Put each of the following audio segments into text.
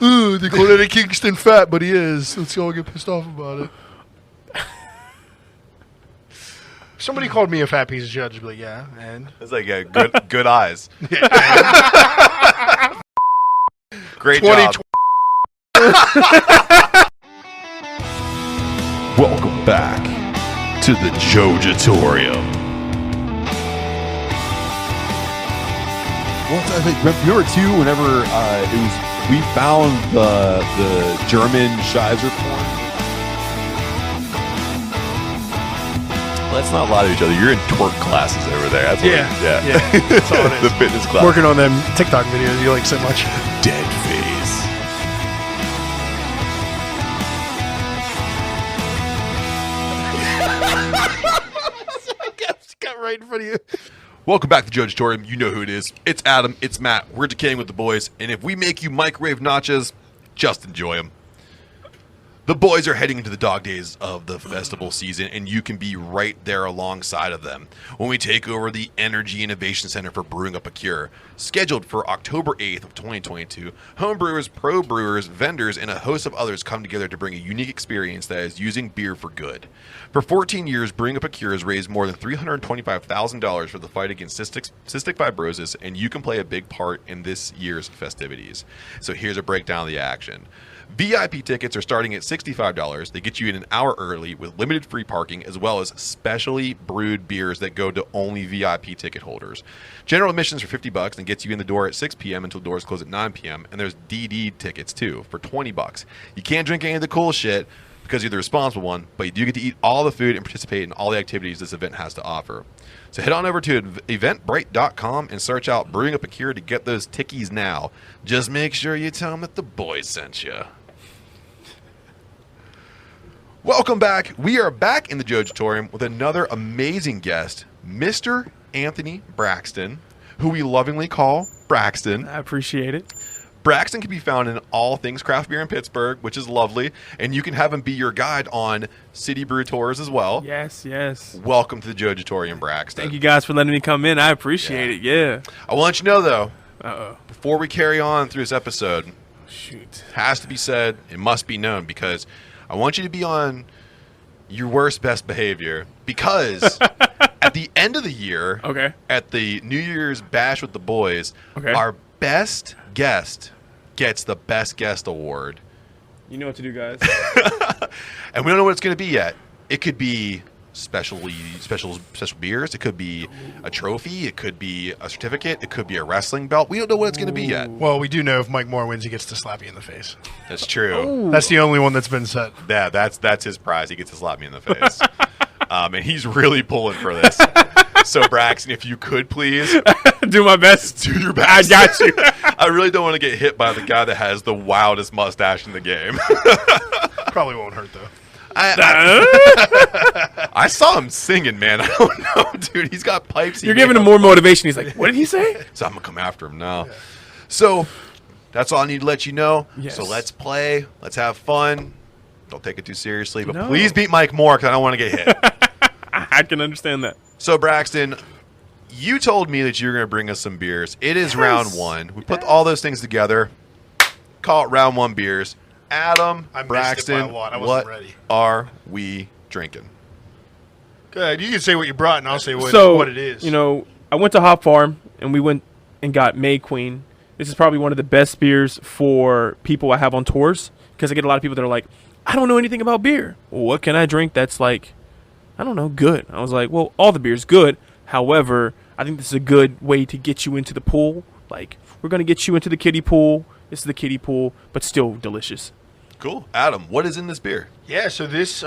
Ooh, they call Eddie Kingston fat, but he is. Let's all get pissed off about it. Somebody called me a fat piece of shit. I'd just be like, yeah, and It's like good eyes. Great job. Welcome back to the Jojitorium. Well, I think, remember too, whenever we found the German Scheiser porn. Let's not lie to each other. You're in twerk classes over there. That's what yeah. That's all it is. The fitness class. Working on them TikTok videos you like so much. Dead face. Got right in front of you. Welcome back to Jojitorium. You know who it is. It's Adam. It's Matt. We're decaying with the boys. And if we make you microwave nachos, just enjoy them. The boys are heading into the dog days of the festival season, and you can be right there alongside of them when we take over the Energy Innovation Center for Brewing Up a Cure. Scheduled for October 8th of 2022, home brewers, pro brewers, vendors, and a host of others come together to bring a unique experience that is using beer for good. For 14 years, Brewing Up a Cure has raised more than $325,000 for the fight against cystic fibrosis, and you can play a big part in this year's festivities. So here's a breakdown of the action. VIP tickets are starting at $65. They get you in an hour early with limited free parking, as well as specially brewed beers that go to only VIP ticket holders. General admissions for $50 and gets you in the door at 6 p.m. until doors close at 9 p.m. And there's DD tickets too for $20. You can't drink any of the cool shit because you're the responsible one, but you do get to eat all the food and participate in all the activities this event has to offer. So head on over to eventbrite.com and search out Brewing Up a Cure to get those tickies now. Just make sure you tell them that the boys sent you. Welcome back. We are back in the Jojitorium with another amazing guest, Mr. Anthony Braxton, who we lovingly call Braxton. I appreciate it. Braxton can be found in all things craft beer in Pittsburgh, which is lovely, and you can have him be your guide on City Brew Tours as well. Yes. Welcome to the Jojitorium, Braxton. Thank you guys for letting me come in. I appreciate it. Yeah. I want to let you know, though, Uh-oh. before we carry on through this episode, Shoot. it has to be said, it must be known, because I want you to be on your worst best behavior, because at the end of the year, Okay. at the New Year's Bash with the boys, Okay. our best guest gets the Best Guest Award. You know what to do, guys. And we don't know what it's going to be yet. It could be special beers. It could be a trophy. It could be a certificate. It could be a wrestling belt. We don't know what it's going to be yet. Well, we do know if Mike Moore wins, he gets to slap you in the face. That's true. Ooh. That's the only one that's been set. Yeah, that's his prize. He gets to slap me in the face. And he's really pulling for this. So, Braxton, if you could please Do my best. do your best. I got you. I really don't want to get hit by the guy that has the wildest mustache in the game. Probably won't hurt, though. I saw him singing, man. I don't know, dude. He's got pipes. You're giving him more motivation. He's like, what did he say? So I'm going to come after him now. Yeah. So that's all I need to let you know. Yes. So let's play. Let's have fun. Don't take it too seriously. But No. please beat Mike Moore because I don't want to get hit. I can understand that. So, Braxton, you told me that you were going to bring us some beers. It is round one. We put all those things together. Call it round one beers. Adam, I missed it Braxton, by a lot. I wasn't what ready. are we drinking? Good. You can say what you brought, and I'll say what it is. You know, I went to Hop Farm, and we went and got May Queen. This is probably one of the best beers for people I have on tours, because I get a lot of people that are like, I don't know anything about beer. Well, what can I drink that's like, I don't know, good? I was like, well, all the beer's good. However, I think this is a good way to get you into the pool. Like, we're going to get you into the kiddie pool. This is the kiddie pool, but still delicious. Cool. Adam, what is in this beer? Yeah, so this,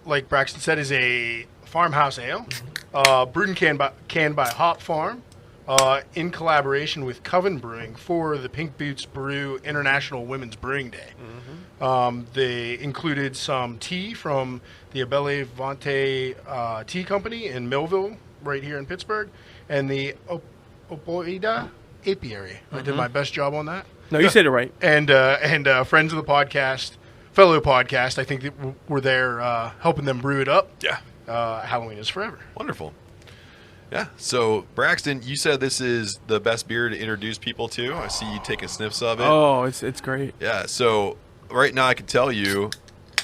like Braxton said, is a farmhouse ale, brewed and canned by Hop Farm, in collaboration with Coven Brewing for the Pink Boots Brew International Women's Brewing Day. Mm-hmm. They included some tea from the Abele Vente Tea Company in Millville, right here in Pittsburgh, and the Opoida Apiary. Mm-hmm. I did my best job on that. No, you said it right. And friends of the podcast, fellow podcast, I think that we're there helping them brew it up. Yeah. Halloween is forever. Wonderful. Yeah. So, Braxton, you said this is the best beer to introduce people to. I see you taking sniffs of it. Oh, it's great. Yeah. So, right now I can tell you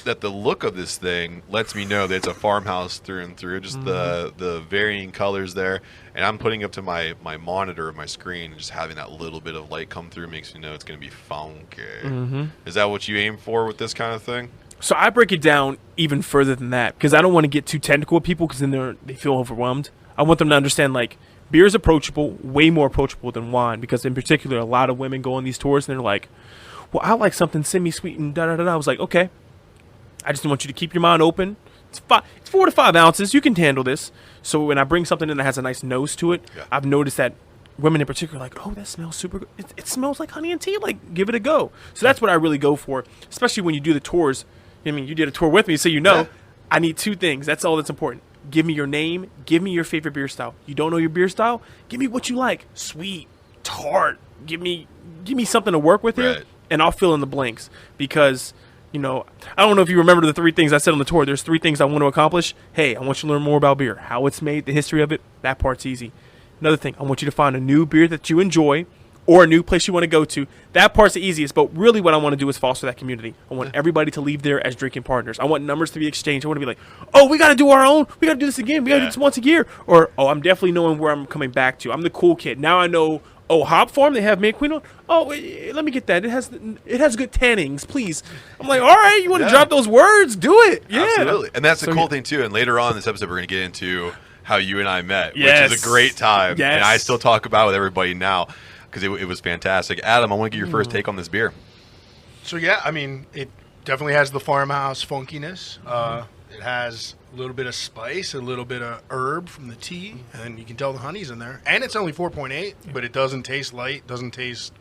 that the look of this thing lets me know that it's a farmhouse through and through. Just the varying colors there. And I'm putting up to my monitor of my screen, and just having that little bit of light come through makes me know it's going to be funky. Is that what you aim for with this kind of thing? So I break it down even further than that because I don't want to get too technical with people because then they feel overwhelmed. I want them to understand, like, beer is approachable, way more approachable than wine, because in particular, a lot of women go on these tours and they're like, well, I like something semi-sweet and da-da-da-da. I was like, okay, I just want you to keep your mind open. It's 4 to 5 ounces. You can handle this. So when I bring something in that has a nice nose to it, I've noticed that women in particular are like, oh, that smells super good. It smells like honey and tea. Like, give it a go. So that's what I really go for, especially when you do the tours. I mean, you did a tour with me, so you know. I need 2 things. That's all that's important. Give me your name. Give me your favorite beer style. You don't know your beer style? Give me what you like. Sweet, tart. Give me something to work with here, and I'll fill in the blanks. Because, you know, I don't know if you remember the 3 things I said on the tour. There's 3 things I want to accomplish. Hey, I want you to learn more about beer, how it's made, the history of it. That part's easy. Another thing, I want you to find a new beer that you enjoy or a new place you want to go to. That part's the easiest, but really what I want to do is foster that community. I want everybody to leave there as drinking partners. I want numbers to be exchanged. I want to be like, oh, we got to do our own. We got to do this again. We got to do this once a year. Or, oh, I'm definitely knowing where I'm coming back to. I'm the cool kid. Now I know, oh, Hop Farm, they have May Queen on. Oh, let me get that. It has good tannings, please. I'm like, all right, you want to drop those words? Do it. Yeah. Absolutely. And that's the cool thing, too. And later on in this episode, we're going to get into how you and I met, which is a great time. Yes. And I still talk about it with everybody now, because it was fantastic. Adam, I want to get your first take on this beer. So, yeah, I mean, it definitely has the farmhouse funkiness. It has a little bit of spice, a little bit of herb from the tea, and you can tell the honey's in there. And it's only 4.8, but it doesn't taste light, doesn't taste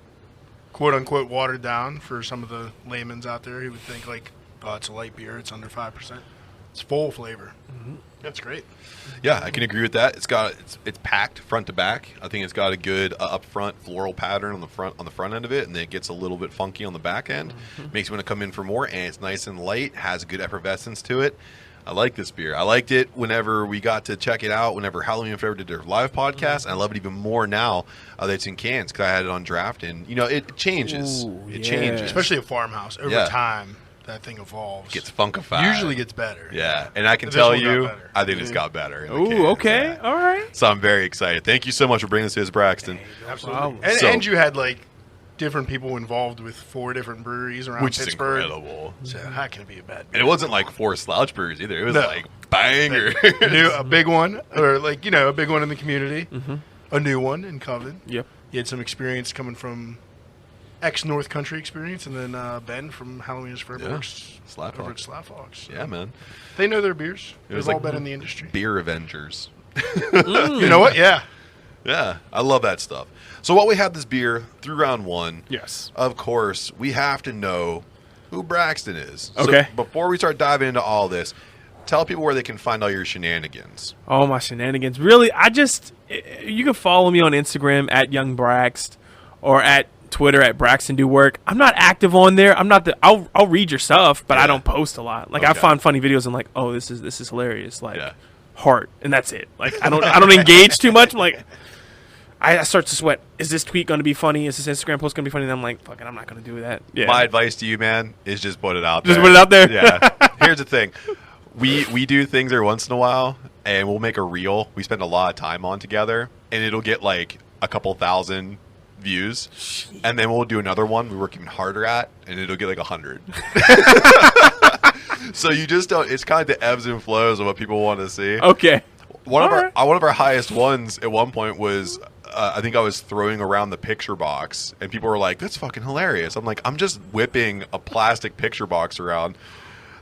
quote-unquote watered down for some of the layman's out there who would think, like, oh, it's a light beer, it's under 5%. It's full flavor. That's great. Yeah, I can agree with that. It's packed front to back. I think it's got a good upfront floral pattern on the front end of it, and then it gets a little bit funky on the back end. Makes you want to come in for more, and it's nice and light. Has a good effervescence to it. I like this beer. I liked it whenever we got to check it out, whenever Halloween and Forever did their live podcast, and I love it even more now that it's in cans because I had it on draft, and it changes. It changes, especially a farmhouse over time. That thing evolves. Gets funkified. Usually gets better. Yeah, and I can tell you, I think it's got better. Ooh, okay. All right. So I'm very excited. Thank you so much for bringing this to us, Braxton. Absolutely. And you had, like, different people involved with 4 different breweries around Pittsburgh. Which is incredible. So how can it be a bad beer? And it wasn't like 4 slouch breweries either. It was like banger. A big one, or like, a big one in the community. A new one in Coven. Yep. You had some experience coming from ex-North Country experience, and then Ben from Halloween is Forever works over at Slapfox. Yeah, man. They know their beers. They've all been in the industry. Beer Avengers. You know what? Yeah. Yeah, I love that stuff. So while we have this beer through round 1, yes, of course, we have to know who Braxton is. Okay. So before we start diving into all this, tell people where they can find all your shenanigans. Oh, my shenanigans. Really, you can follow me on Instagram at YoungBraxt or at Twitter at Braxton Do Work. I'm not active on there. I'll read your stuff, but I don't post a lot. Like, I find funny videos and like, oh, this is hilarious. Like, heart, and that's it. Like, I don't engage too much. I'm like, I start to sweat. Is this tweet going to be funny? Is this Instagram post going to be funny? And I'm like, fuck it, I'm not going to do that. Yeah. My advice to you, man, is just put it out there. Just put it out there. Yeah. Here's the thing. We do things every once in a while, and we'll make a reel we spend a lot of time on together, and it'll get like a couple thousand views, and then we'll do another one we work even harder at, and it'll get like 100. So you just don't. It's kind of the ebbs and flows of what people want to see. Okay. One of our highest ones at one point was I think I was throwing around the picture box, and people were like, "That's fucking hilarious." I'm like, I'm just whipping a plastic picture box around.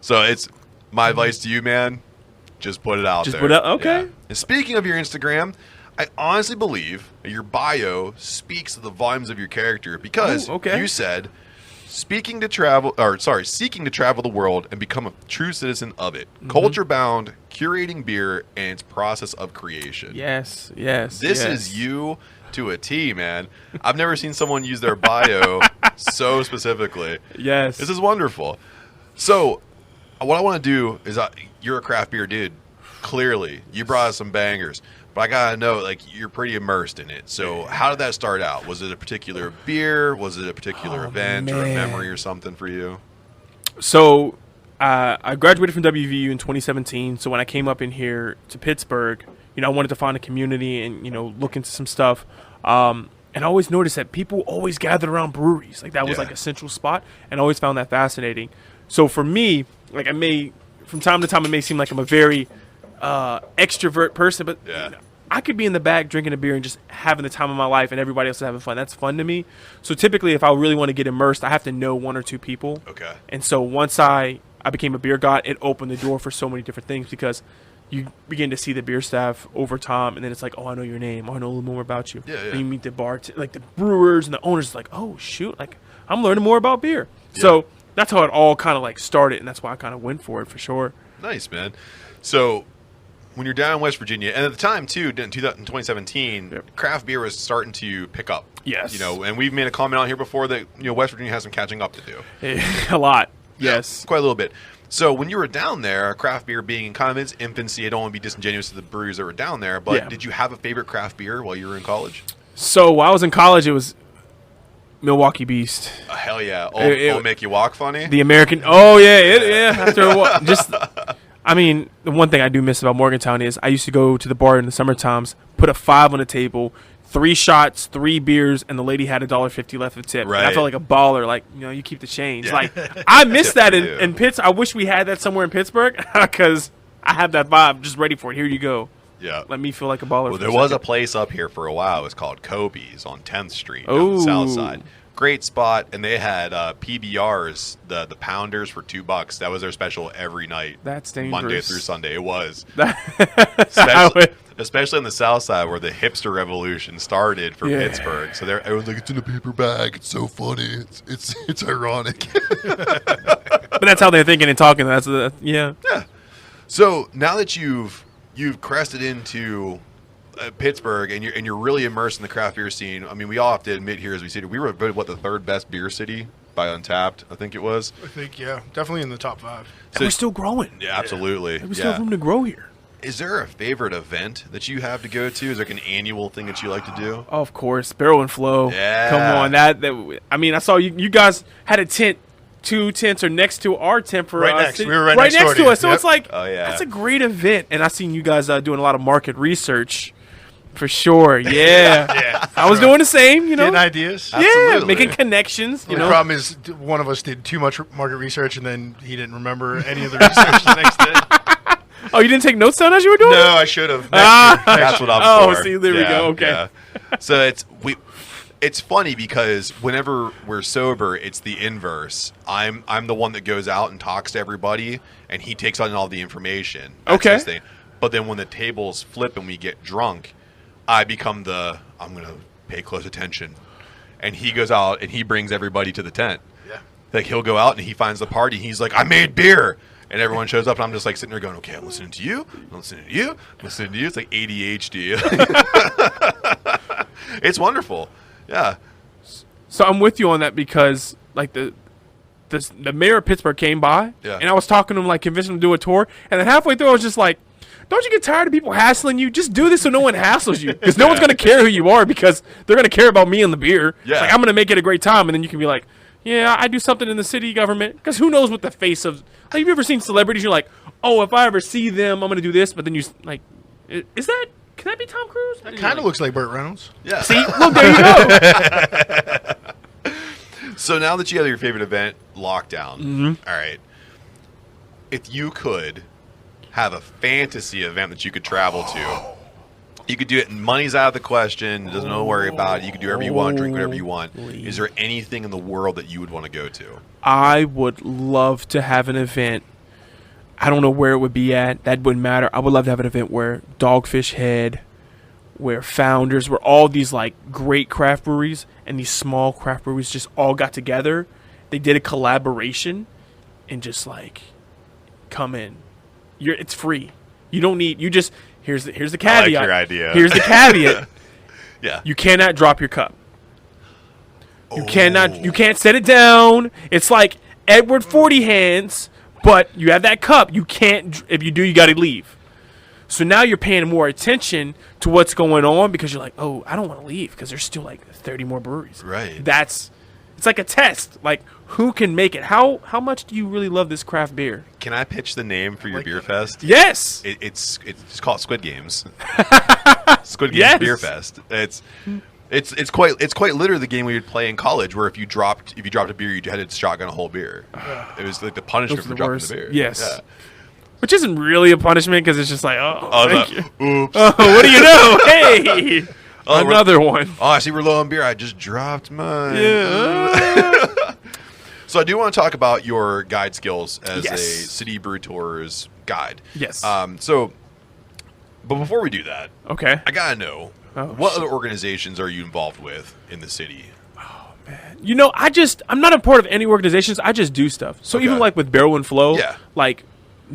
So it's my advice to you, man. Just put it out there. Just put it out. Okay. Yeah. And speaking of your Instagram, I honestly believe your bio speaks to the volumes of your character because you said seeking to travel the world and become a true citizen of it. Culture bound, curating beer and its process of creation. Yes. This is you to a T, man. I've never seen someone use their bio so specifically. Yes. This is wonderful. So what I want to do is you're a craft beer dude. Clearly, you brought us some bangers. But I gotta know, like, you're pretty immersed in it. So how did that start out? Was it a particular beer? Was it a particular event or a man. memory or something for you? So I graduated from WVU in 2017. So when I came up in here to Pittsburgh, I wanted to find a community and, look into some stuff. And I always noticed that people always gathered around breweries. Like that was like a central spot, and I always found that fascinating. So for me, like from time to time, it may seem like I'm a very extrovert person, but I could be in the back drinking a beer and just having the time of my life, and everybody else is having fun. That's fun to me. So typically, if I really want to get immersed, I have to know one or two people. Okay. And so once I became a beer god, it opened the door for so many different things because you begin to see the beer staff over time, and then it's like, oh, I know your name. Oh, I know a little more about you. Yeah. And you meet the like the brewers and the owners. Like, oh shoot, like I'm learning more about beer. Yeah. So that's how it all kind of like started, and that's why I kind of went for it for sure. Nice, man. So when you're down in West Virginia, and at the time too, in 2017, craft beer was starting to pick up. Yes. And we've made a comment out here before that West Virginia has some catching up to do. A lot. Yes. Quite a little bit. So when you were down there, craft beer being in kind of its infancy, I don't want to be disingenuous to the breweries that were down there, but did you have a favorite craft beer while you were in college? So while I was in college, it was Milwaukee Beast. Oh, hell yeah. Old Make You Walk funny? The American. Oh, yeah. After a while, the one thing I do miss about Morgantown is I used to go to the bar in the summer times, put a $5 on the table, 3 shots, 3 beers, and the lady had $1.50 left of tip. Right. And I felt like a baller. Like, you keep the change. Yeah. Like, I miss that in Pittsburgh. I wish we had that somewhere in Pittsburgh because I have that vibe just ready for it. Here you go. Yeah. Let me feel like a baller. Well, there was a place up here for a while. It was called Kobe's on 10th Street on the south side. Great spot, and they had PBRs, the pounders for $2. That was their special every night. That's dangerous. Monday through Sunday, it was. Especially on the south side where the hipster revolution started for Pittsburgh. So everyone's like, it's in a paper bag. It's so funny. It's ironic. But that's how they're thinking and talking. Yeah. So now that you've crested into Pittsburgh and you're really immersed in the craft beer scene. I mean, we all have to admit here as we sit here, we were voted the 3rd best beer city by Untapped, I think it was. I think definitely in the top 5. So we're still growing. Yeah, absolutely. We still have room to grow here. Is there a favorite event that you have to go to? Is there like an annual thing that you like to do? Oh, of course, Barrel and Flow. Yeah. Come on, I saw you guys had a tent. 2 tents are next to our tent for right next. City. We were right next to us. So it's like, that's a great event. And I seen you guys doing a lot of market research. For sure, yeah. I was doing the same, Getting ideas. Yeah, Absolutely. making connections. The problem is one of us did too much market research, and then he didn't remember any of the research the next day. Oh, you didn't take notes down as you were doing it? No, I should have. That's what I'm for. See, there we go. Okay. Yeah. So it's funny because whenever we're sober, it's the inverse. I'm the one that goes out and talks to everybody, and he takes on all the information. That's his thing. But then when the tables flip and we get drunk, I become I'm going to pay close attention. And he goes out and he brings everybody to the tent. Yeah. Like he'll go out and he finds the party. He's like, I made beer. And everyone shows up and I'm just like sitting there going, okay, I'm listening to you. I'm listening to you. I'm listening to you. It's like ADHD. It's wonderful. Yeah. So I'm with you on that because like the mayor of Pittsburgh came by and I was talking to him, like convincing him to do a tour. And then halfway through I was just like, don't you get tired of people hassling you? Just do this so no one hassles you. Because no one's going to care who you are because they're going to care about me and the beer. Yeah. It's like, I'm going to make it a great time. And then you can be like, yeah, I do something in the city government. Because who knows what the face of... Like, have you ever seen celebrities? You're like, oh, if I ever see them, I'm going to do this. But then you like, is that... Can that be Tom Cruise? That kind of looks like Burt Reynolds. Yeah. See? Look, there you go. So now that you have your favorite event locked down, all right, if you could have a fantasy event that you could travel to, you could do it and money's out of the question, doesn't no worry about it, you could do whatever you want, drink whatever you want. Is there anything in the world that you would want to go to? I would love to have an event. I don't know where it would be at. That wouldn't matter. I would love to have an event where Dogfish Head, where Founders, where all these like great craft breweries and these small craft breweries just all got together. They did a collaboration and just like come in. It's free. You don't need. You just here's the caveat. I like your idea. Here's the caveat. Yeah. You cannot drop your cup. You cannot. You can't set it down. It's like Edward 40 hands, but you have that cup. You can't. If you do, you got to leave. So now you're paying more attention to what's going on because you're like, oh, I don't want to leave because there's still like 30 more breweries. Right. It's like a test. Like, who can make it? How much do you really love this craft beer? Can I pitch the name for your beer fest? Yes. It's called Squid Games. Squid Games Yes. Beer Fest. It's quite literally the game we would play in college, where if you dropped a beer, you had to shotgun a whole beer. It was like the punishment Those are for the dropping worst. the beer. Yes. Yeah. Which isn't really a punishment because it's just like, oh, thank you. Oops. Oh, what do you know? Hey, Oh, another one. Oh, I see we're low on beer. I just dropped mine. Yeah. So I do want to talk about your guide skills as Yes. a City Brew Tours guide. Yes. But before we do that, Okay. I gotta know what other organizations are you involved with in the city? You know, I'm not a part of any organizations. I just do stuff. So Okay. even like with Barrel and Flow, Yeah. like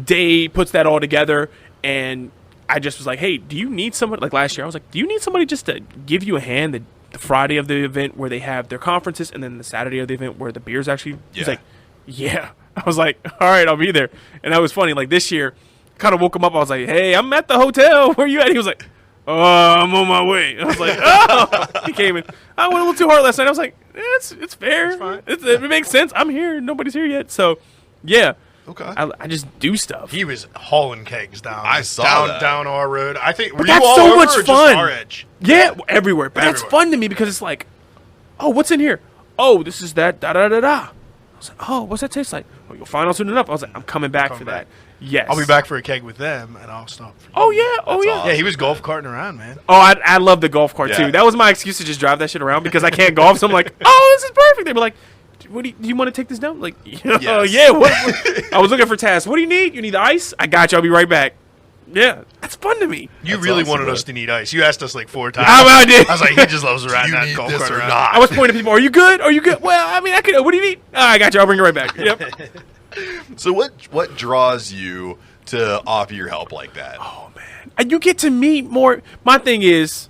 Day puts that all together, and I just was like, hey, do you need somebody? Like last year, I was like, do you need somebody just to give you a hand the Friday of the event where they have their conferences, and then the Saturday of the event where the beer's actually. He's Yeah. like, yeah. I was like, all right, I'll be there. And that was funny. Like this year, kind of woke him up. I was like, hey, I'm at the hotel. Where you at? He was like, oh, I'm on my way. And I was like, oh. He came in. I went a little too hard last night. I was like, it's fair. fine. It makes sense. I'm here. Nobody's here yet. So, yeah. Okay. I just do stuff. He was hauling kegs down. I saw that. down our road. I think. Were that's you all so over much or just fun. our edge? Yeah, everywhere. But that's Everywhere. fun to me because it's like, oh, what's in here? Oh, this is that da-da-da-da. I was like, oh, what's that taste like? Oh, you'll find out soon enough. I was like, I'm coming back for back. that. Yes. I'll be back for a keg with them, and I'll stop for you. Oh, yeah. Oh, That's yeah. awesome. Yeah, he was golf carting around, man. Oh, I love the golf cart, Yeah. too. That was my excuse to just drive that shit around because I can't golf. So I'm like, oh, this is perfect. They were like, do you want to take this down? Like, oh, Yes. yeah. What? I was looking for tasks. What do you need? You need the ice? I got you. I'll be right back. Yeah. That's fun to me. You That's really awesome, wanted bro. us to need ice. You asked us like 4 times. I did. I was like, he just loves to ride you that need golf this cart or around. not? I was pointing at people. Are you good? Are you good? Well, I mean, I could. What do you need? Oh, I got you. I'll bring it right back. Yep. So what draws you to offer your help like that? Oh man, and you get to meet more. My thing is,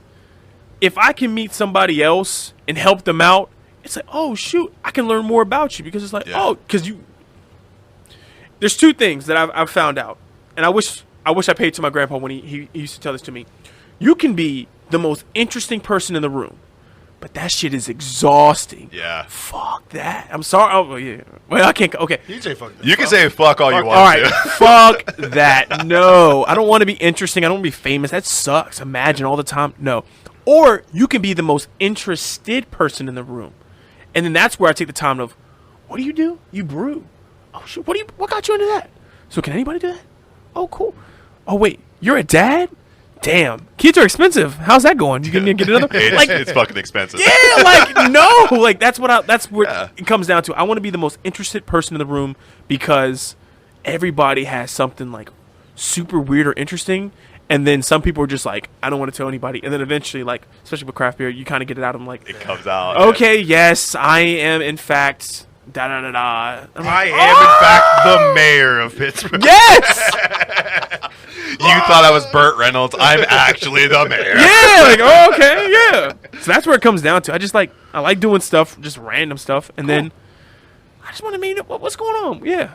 if I can meet somebody else and help them out, it's like, oh shoot, I can learn more about you because it's like, Yeah. oh, because you. There's two things that I've found out, and I wish I paid to my grandpa when he used to tell this to me. You can be the most interesting person in the room, but that shit is exhausting. Yeah. Fuck that. I'm sorry. Oh yeah. Well, I can't. Okay. You can say fuck that. You can say fuck all you want All right, to. fuck that. No, I don't want to be interesting. I don't want to be famous. That sucks. Imagine all the time. No. Or you can be the most interested person in the room, and then that's where I take the time of, what do? You brew. Oh shit. What got you into that? So can anybody do that? Oh cool. Oh wait, you're a dad? Damn, kids are expensive. How's that going? You gonna get another? Like, It's fucking expensive. yeah, like no, like that's what Yeah. it comes down to. I want to be the most interested person in the room because everybody has something like super weird or interesting, and then some people are just like, I don't want to tell anybody, and then eventually, like especially with craft beer, you kind of get it out of them like, It comes out. okay, yes, I am in fact da da da da. I'm I like, am, in fact, the mayor of Pittsburgh. yes, You thought I was Burt Reynolds. I'm actually the mayor. yeah, like oh, okay, yeah. So that's where it comes down to. I like doing stuff, just random stuff, and then I just want to meet what's going on. Yeah.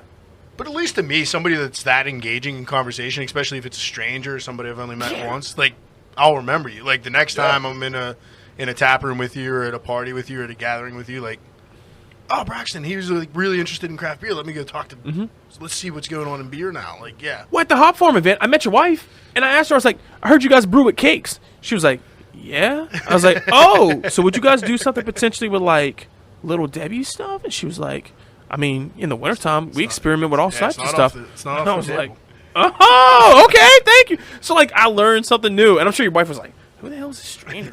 But at least to me, somebody that's that engaging in conversation, especially if it's a stranger or somebody I've only met once, like I'll remember you. Like the next time I'm in a tap room with you, or at a party with you, or at a gathering with you, like, oh, Braxton, he was like really interested in craft beer. Let me go talk to him. So let's see what's going on in beer now. Like, yeah. Well, at the Hop Farm event, I met your wife, and I asked her, I was like, I heard you guys brew with cakes. She was like, yeah. I was like, oh, so would you guys do something potentially with, like, Little Debbie stuff? And she was like, I mean, in the wintertime, we experiment with all Yeah, types of stuff. It's not And I off was the like, table. oh, okay, thank you. So, like, I learned something new, and I'm sure your wife was like, who the hell is this stranger?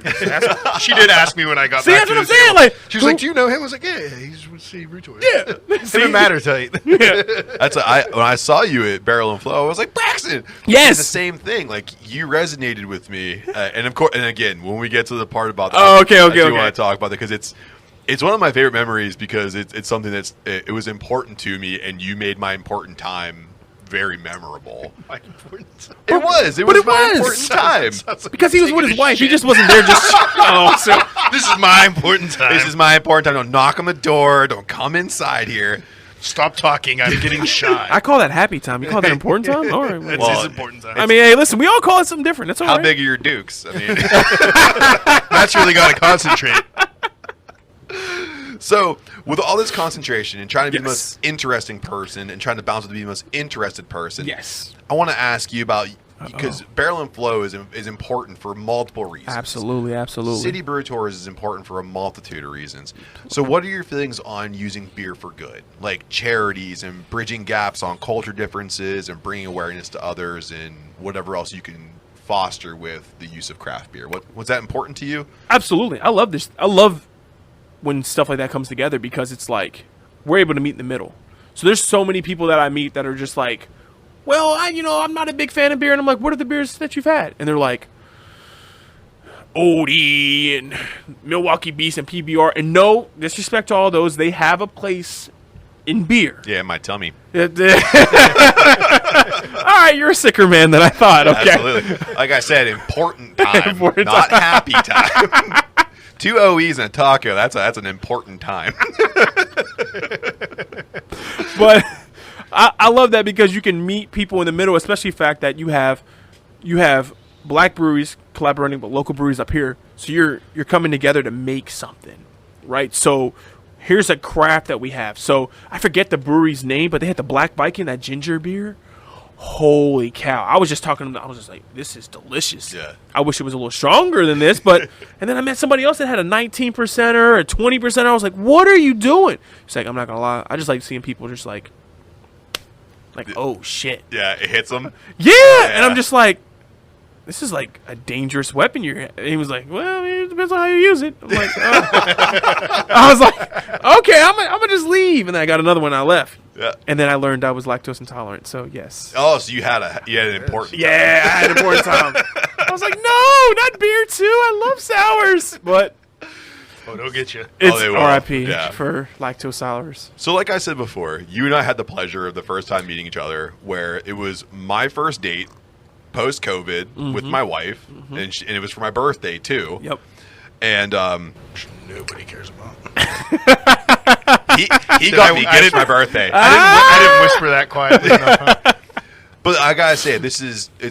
She did ask me when I got See, back that's to what I'm the saying. table. Like, She was like, do you know him? I was like, yeah, he's with City Brew Tours. yeah. Him and Matt are tight. That's when I saw you at Barrel and Flow. I was like, Braxton. Yes. It's the same thing. Like you resonated with me, and of course, and again, when we get to the part about that, Oh, okay, I okay, do okay. want to talk about that because it's one of my favorite memories because it's something it was important to me, and you made my important time very memorable. My important time. It was it my was. important time. Sounds like Because he was with taking his a wife. He shit. just wasn't there just. Oh, so. This is my important time. This is my important time. Don't knock on the door. Don't come inside here. Stop talking. I'm getting shy. I call that happy time. You call that important time? All right. That's Well, his important time. I mean, hey, listen, we all call it something different. That's all How right. big are your dukes? I mean, Matt's really got to concentrate. so with all this concentration and trying to be the Yes. most interesting person and trying to balance to be the most interested person, Yes. I want to ask you about, because barrel and flow is important for multiple reasons. Absolutely. City Brew Tours is important for a multitude of reasons. So what are your feelings on using beer for good? Like charities and bridging gaps on culture differences and bringing awareness to others and whatever else you can foster with the use of craft beer. Was that important to you? Absolutely. I love this. I love when stuff like that comes together because it's like we're able to meet in the middle. So there's so many people that I meet that are just like, well, I'm not a big fan of beer. And I'm like, what are the beers that you've had? And they're like, Odie and Milwaukee Beast and PBR. And no disrespect to all those, they have a place in beer. Yeah, my tummy. All right, you're a sicker man than I thought. Okay. Absolutely. Like I said, important time, Important not time. happy time. 2 OEs and a taco, that's an important time. But I love that because you can meet people in the middle, especially the fact that you have black breweries collaborating with local breweries up here. So you're coming together to make something, right? So here's a craft that we have. So I forget the brewery's name, but they had the Black Viking, that ginger beer. Holy cow. I was just like, this is delicious. Yeah. I wish it was a little stronger than this, but and then I met somebody else that had a 19%er, a 20%er. I was like, what are you doing? It's like, I'm not gonna lie, I just like seeing people just like, oh shit. Yeah, it hits them. Yeah. And I'm just like, this is like a dangerous weapon you're. And he was like, well, it depends on how you use it. I'm like, oh. I was like, okay, I'm gonna just leave. And then I got another one. And I left. Yeah. And then I learned I was lactose intolerant. So yes. Oh, so you had an important time. Yeah, I had an important time. I was like, no, not beer too. I love sours, but Oh, they'll get you. it's they will. R.I.P. Yeah. for lactose sours. So like I said before, you and I had the pleasure of the first time meeting each other where it was my first date post-COVID with my wife, and it was for my birthday too. Yep. And Nobody cares about. he got me gifts for my birthday. I didn't whisper that quietly enough. Huh? But I gotta say, it's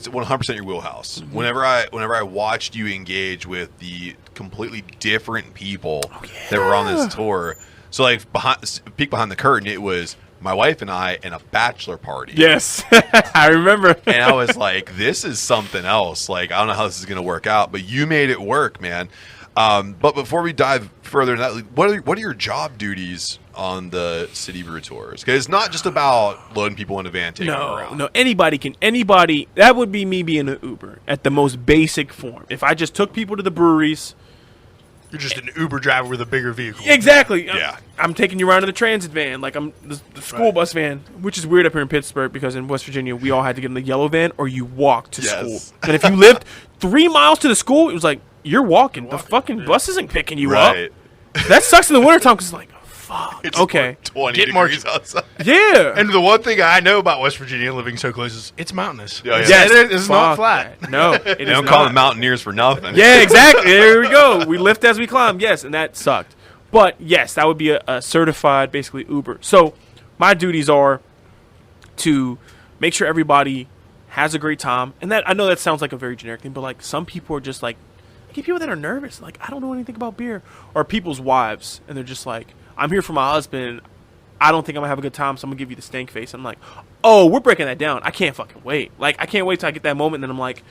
100% your wheelhouse. Whenever I watched you engage with the completely different people that were on this tour, so like peek behind the curtain, it was my wife and I and a bachelor party. Yes, I remember. And I was like, this is something else. Like, I don't know how this is gonna work out, but you made it work, man. But before we dive further in that, what are your job duties on the City Brew Tours? Because it's not just about loading people in a van, taking them around. No, anybody, that would be me being an Uber at the most basic form. If I just took people to the breweries. You're just an Uber driver with a bigger vehicle. Exactly. Yeah. I'm taking you around in the transit van, like I'm the school bus van, which is weird up here in Pittsburgh because in West Virginia, we all had to get in the yellow van or you walk to Yes. school. And if you lived 3 miles to the school, it was like, you're walking. The fucking bus isn't picking you Right. up. That sucks in the wintertime because it's like, fuck. It's Okay. like 20 Get degrees outside. Yeah. And the one thing I know about West Virginia, living so close, is it's mountainous. Yeah, yeah. Yes, It's not fuck flat. that. No, it They is don't call not. them mountaineers for nothing. Yeah, exactly. There we go. We lift as we climb. Yes, and that sucked. But yes, that would be a certified, basically Uber. So my duties are to make sure everybody has a great time. And that I know that sounds like a very generic thing, but like some people are just like, I get people that are nervous, like I don't know anything about beer, or people's wives, and they're just like, I'm here for my husband. I don't think I'm gonna have a good time, so I'm gonna give you the stank face. I'm like, oh, we're breaking that down. I can't fucking wait. Like I can't wait till I get that moment. And then I'm like,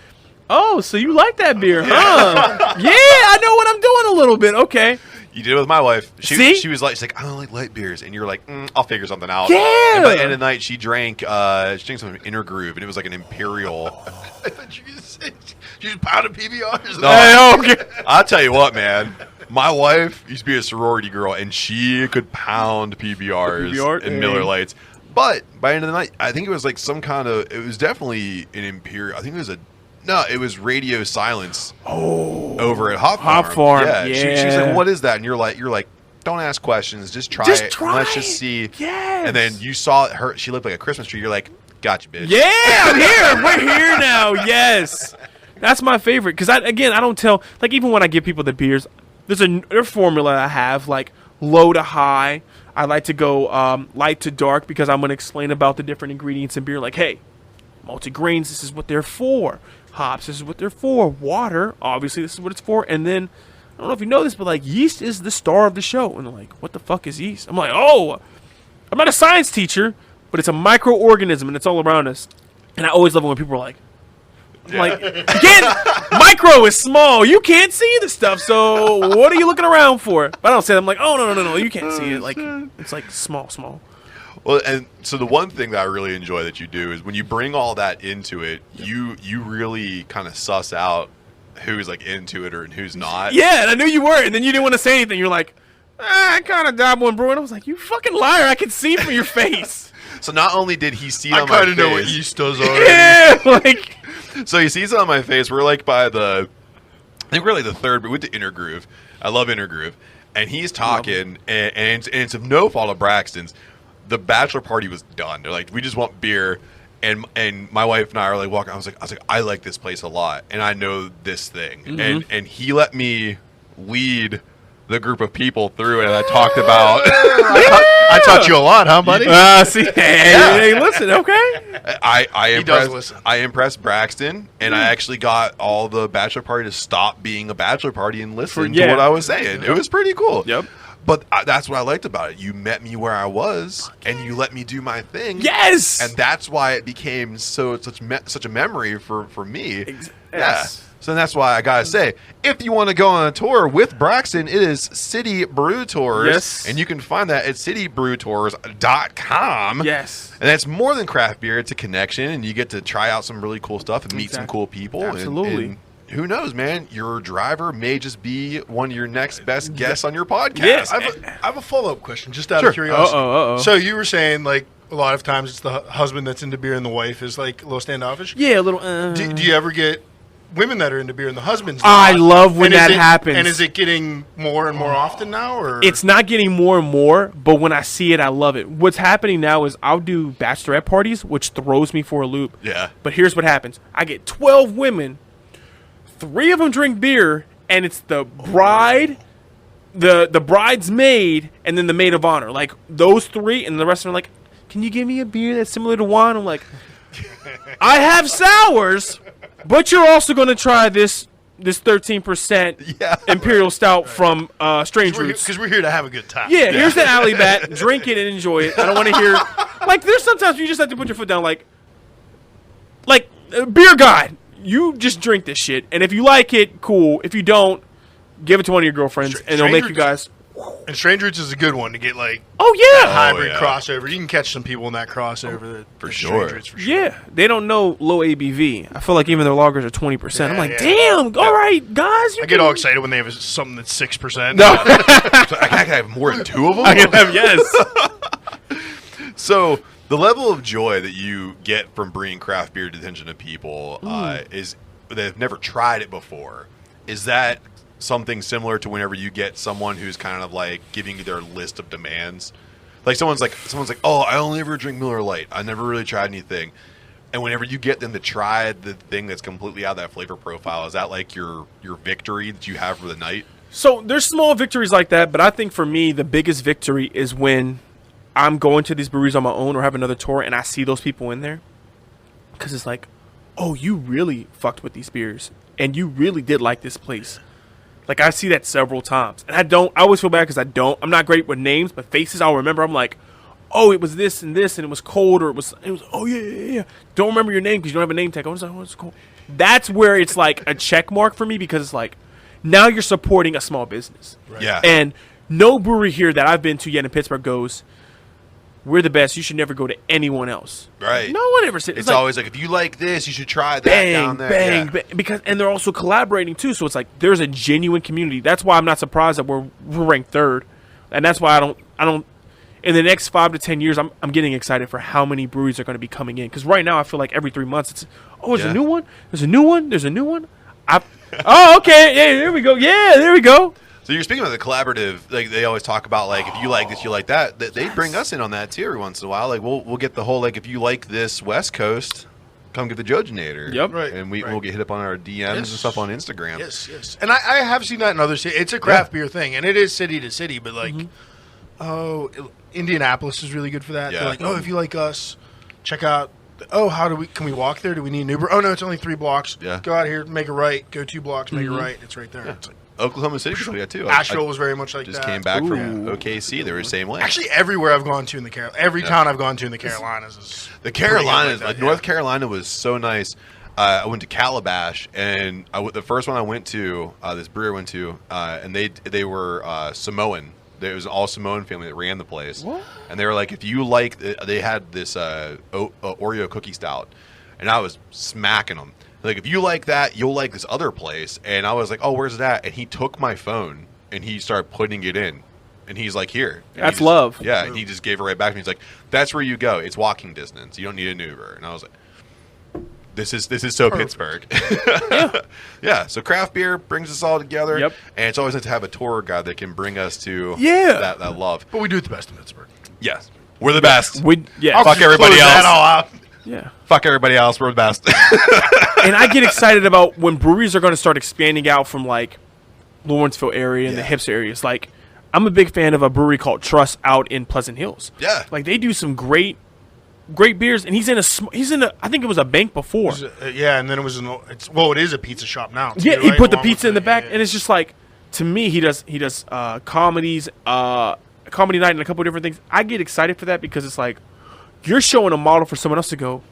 oh, so you like that beer, huh? Yeah, I know what I'm doing a little bit. Okay. You did it with my wife. See? She's like, I don't like light beers, and you're like, I'll figure something out. Yeah. And by the end of the night, she drank some Inner Groove, and it was like an imperial. I thought you were going to say you just pounded PBRs. No, Hey, okay. I'll tell you what, man. My wife used to be a sorority girl, and she could pound PBRs PBR, and Miller Lights. But by the end of the night, I think it was like some kind of. It was definitely an imperial. I think it was it was radio silence. Over at Hop Farm. Hop Farm, She's yeah. like, what is that? And you're like, don't ask questions. Just try Just it. try Let's just see. Yes. And then you saw her. She looked like a Christmas tree. You're like, gotcha, bitch. Yeah, I'm here. We're here now. Yes. That's my favorite. Because, I don't tell, like, even when I give people the beers, there's a formula I have. Like, low to high. I like to go light to dark because I'm going to explain about the different ingredients in beer. Like, hey, multi-grains, this is what they're for. Hops, this is what they're for. Water, obviously, this is what it's for. And then, I don't know if you know this, but like yeast is the star of the show. And they're like, what the fuck is yeast? I'm like, oh, I'm not a science teacher, but it's a microorganism and it's all around us. And I always love it when people are like, micro is small. You can't see the stuff. So what are you looking around for? But I don't say that. I'm like, oh, no. You can't see it. Like, it's like small. Well, and so the one thing that I really enjoy that you do is when you bring all that into it, you really kind of suss out who's like into it and who's not. Yeah, and I knew you were. And then you didn't want to say anything. You're like, I kind of dabble in brewing. I was like, you fucking liar. I can see from your face. So not only did he see it on my face. I kind of know what yeast does already. Yeah, like. So he sees it on my face. We're like by I think we're like the third, but we went to Intergroove. I love Intergroove. And he's talking, and it's of no fault of Braxton's. The bachelor party was done. They're like, we just want beer. And my wife and I are like walking. I was like, I like this place a lot, and I know this thing. Mm-hmm. And he let me lead the group of people through it, and I talked about. I taught you a lot, huh, buddy? See, hey, listen, okay. I impressed Braxton, and I actually got all the bachelor party to stop being a bachelor party and listen to what I was saying. It was pretty cool. Yep. But that's what I liked about it. You met me where I was, and you let me do my thing. Yes. And that's why it became such a memory for me. Yes. Yeah. So that's why I gotta say, if you want to go on a tour with Braxton, it is City Brew Tours. Yes. And you can find that at citybrewtours.com. Yes. And that's more than craft beer. It's a connection, and you get to try out some really cool stuff and meet some cool people. Absolutely. And who knows, man? Your driver may just be one of your next best guests on your podcast. Yes. I have a follow-up question, just out of curiosity. Uh-oh. So you were saying, like, a lot of times it's the husband that's into beer and the wife is, like, a little standoffish? Yeah, a little. Do you ever get women that are into beer and the husband's I not? love when that happens. And is it getting more and more often now? Or It's not getting more and more, but when I see it, I love it. What's happening now is I'll do bachelorette parties, which throws me for a loop. Yeah. But here's what happens. I get 12 women, 3 of them drink beer, and it's the bride, the bridesmaid, and then the maid of honor. Like, those 3, and the rest of them are like, can you give me a beer that's similar to wine? I'm like, I have sours, but you're also going to try this 13% Imperial Stout from Strange Roots. Because we're here to have a good time. Yeah, here's the alley bat. Drink it and enjoy it. I don't want to hear... Like, there's sometimes you just have to put your foot down, like beer guide. You just drink this shit, and if you like it, cool. If you don't, give it to one of your girlfriends, and they'll make you guys... And Strange Roots is a good one to get, like, oh, yeah. that hybrid crossover. You can catch some people in that crossover. For sure. For sure. Yeah, they don't know low ABV. I feel like even their lagers are 20%. I'm like, damn, all right, guys. I get all excited when they have something that's 6%. No. So I can have more than 2 of them? I can have, yes. So the level of joy that you get from bringing craft beer to the attention of people is that have never tried it before. Is that something similar to whenever you get someone who's kind of like giving you their list of demands? Like someone's like, oh, I only ever drink Miller Lite. I never really tried anything. And whenever you get them to try the thing that's completely out of that flavor profile, is that like your victory that you have for the night? So there's small victories like that, but I think for me the biggest victory is when I'm going to these breweries on my own or have another tour and I see those people in there, because it's like, oh, you really fucked with these beers and you really did like this place. Like, I see that several times. And I always feel bad because I'm not great with names, but faces I'll remember. I'm like, oh, it was this and this, and it was cold, or it was oh, yeah. Don't remember your name because you don't have a name tag. I was like, oh, it's cool. That's where it's like a check mark for me, because it's like, now you're supporting a small business. Right. Yeah. And no brewery here that I've been to yet in Pittsburgh goes, we're the best. You should never go to anyone else. Right. No one ever said it's like, always like, if you like this, you should try that down there. Bang. Because, and they're also collaborating too. So it's like there's a genuine community. That's why I'm not surprised that we're ranked 3rd, and that's why I don't. In the next 5 to 10 years, I'm getting excited for how many breweries are going to be coming in. Because right now I feel like every 3 months it's there's a new one. There's a new one. There's a new one. Okay. Yeah. There we go. Yeah. There we go. So you're speaking of the collaborative, like they always talk about, like, if you like this, you like that. They bring us in on that too every once in a while. Like we'll get the whole, like, if you like this West Coast, come get the Jojinator. Yep. Right. And we'll get hit up on our DMs and stuff on Instagram. Yes. And I have seen that in other cities. It's a craft beer thing, and it is city to city, but like Oh, Indianapolis is really good for that. Yeah. They're like, oh, if you like us, check out. Oh, can we walk there? Do we need an Uber? Oh no, it's only 3 blocks. Yeah. Go out here, make a right. Go 2 blocks, make a right. It's right there. It's like, Oklahoma City was like that too. Asheville was very much like just that. came back from Ooh. OKC. They were the same way. Actually, everywhere I've gone to in the every town I've gone to in the Carolinas is The pretty good Carolinas, that, North Carolina was so nice. I went to Calabash, and the first one I went to, this brewery I went to, and they were Samoan. It was an all Samoan family that ran the place. What? And they were like, if you like, they had this Oreo cookie stout, and I was smacking them. Like, if you like that, you'll like this other place. And I was like, oh, where's that? And he took my phone, and he started putting it in. And he's like, here. And That's he just- love. Yeah, and he just gave it right back to me. He's like, that's where you go. It's walking distance. You don't need an Uber. And I was like, this is so Pittsburgh. Yeah, so craft beer brings us all together. Yep. And it's always nice to have a tour guide that can bring us to Yeah. that love. But we do it the best in Pittsburgh. Yes. We're the best. Yeah. Fuck everybody Close that else. all out. Yeah. Fuck everybody else. We're the best. And I get excited about when breweries are going to start expanding out from like Lawrenceville area and the hipster areas. Like, I'm a big fan of a brewery called Trust out in Pleasant Hills. Yeah. Like, they do some great beers, and he's in a I think it was a bank before. Yeah, and then it was it is a pizza shop now. too, Yeah, he right? put the Along pizza with in the back, yeah. and it's just like, to me, he does comedies, comedy night, and a couple of different things. I get excited for that because it's like you're showing a model for someone else to go,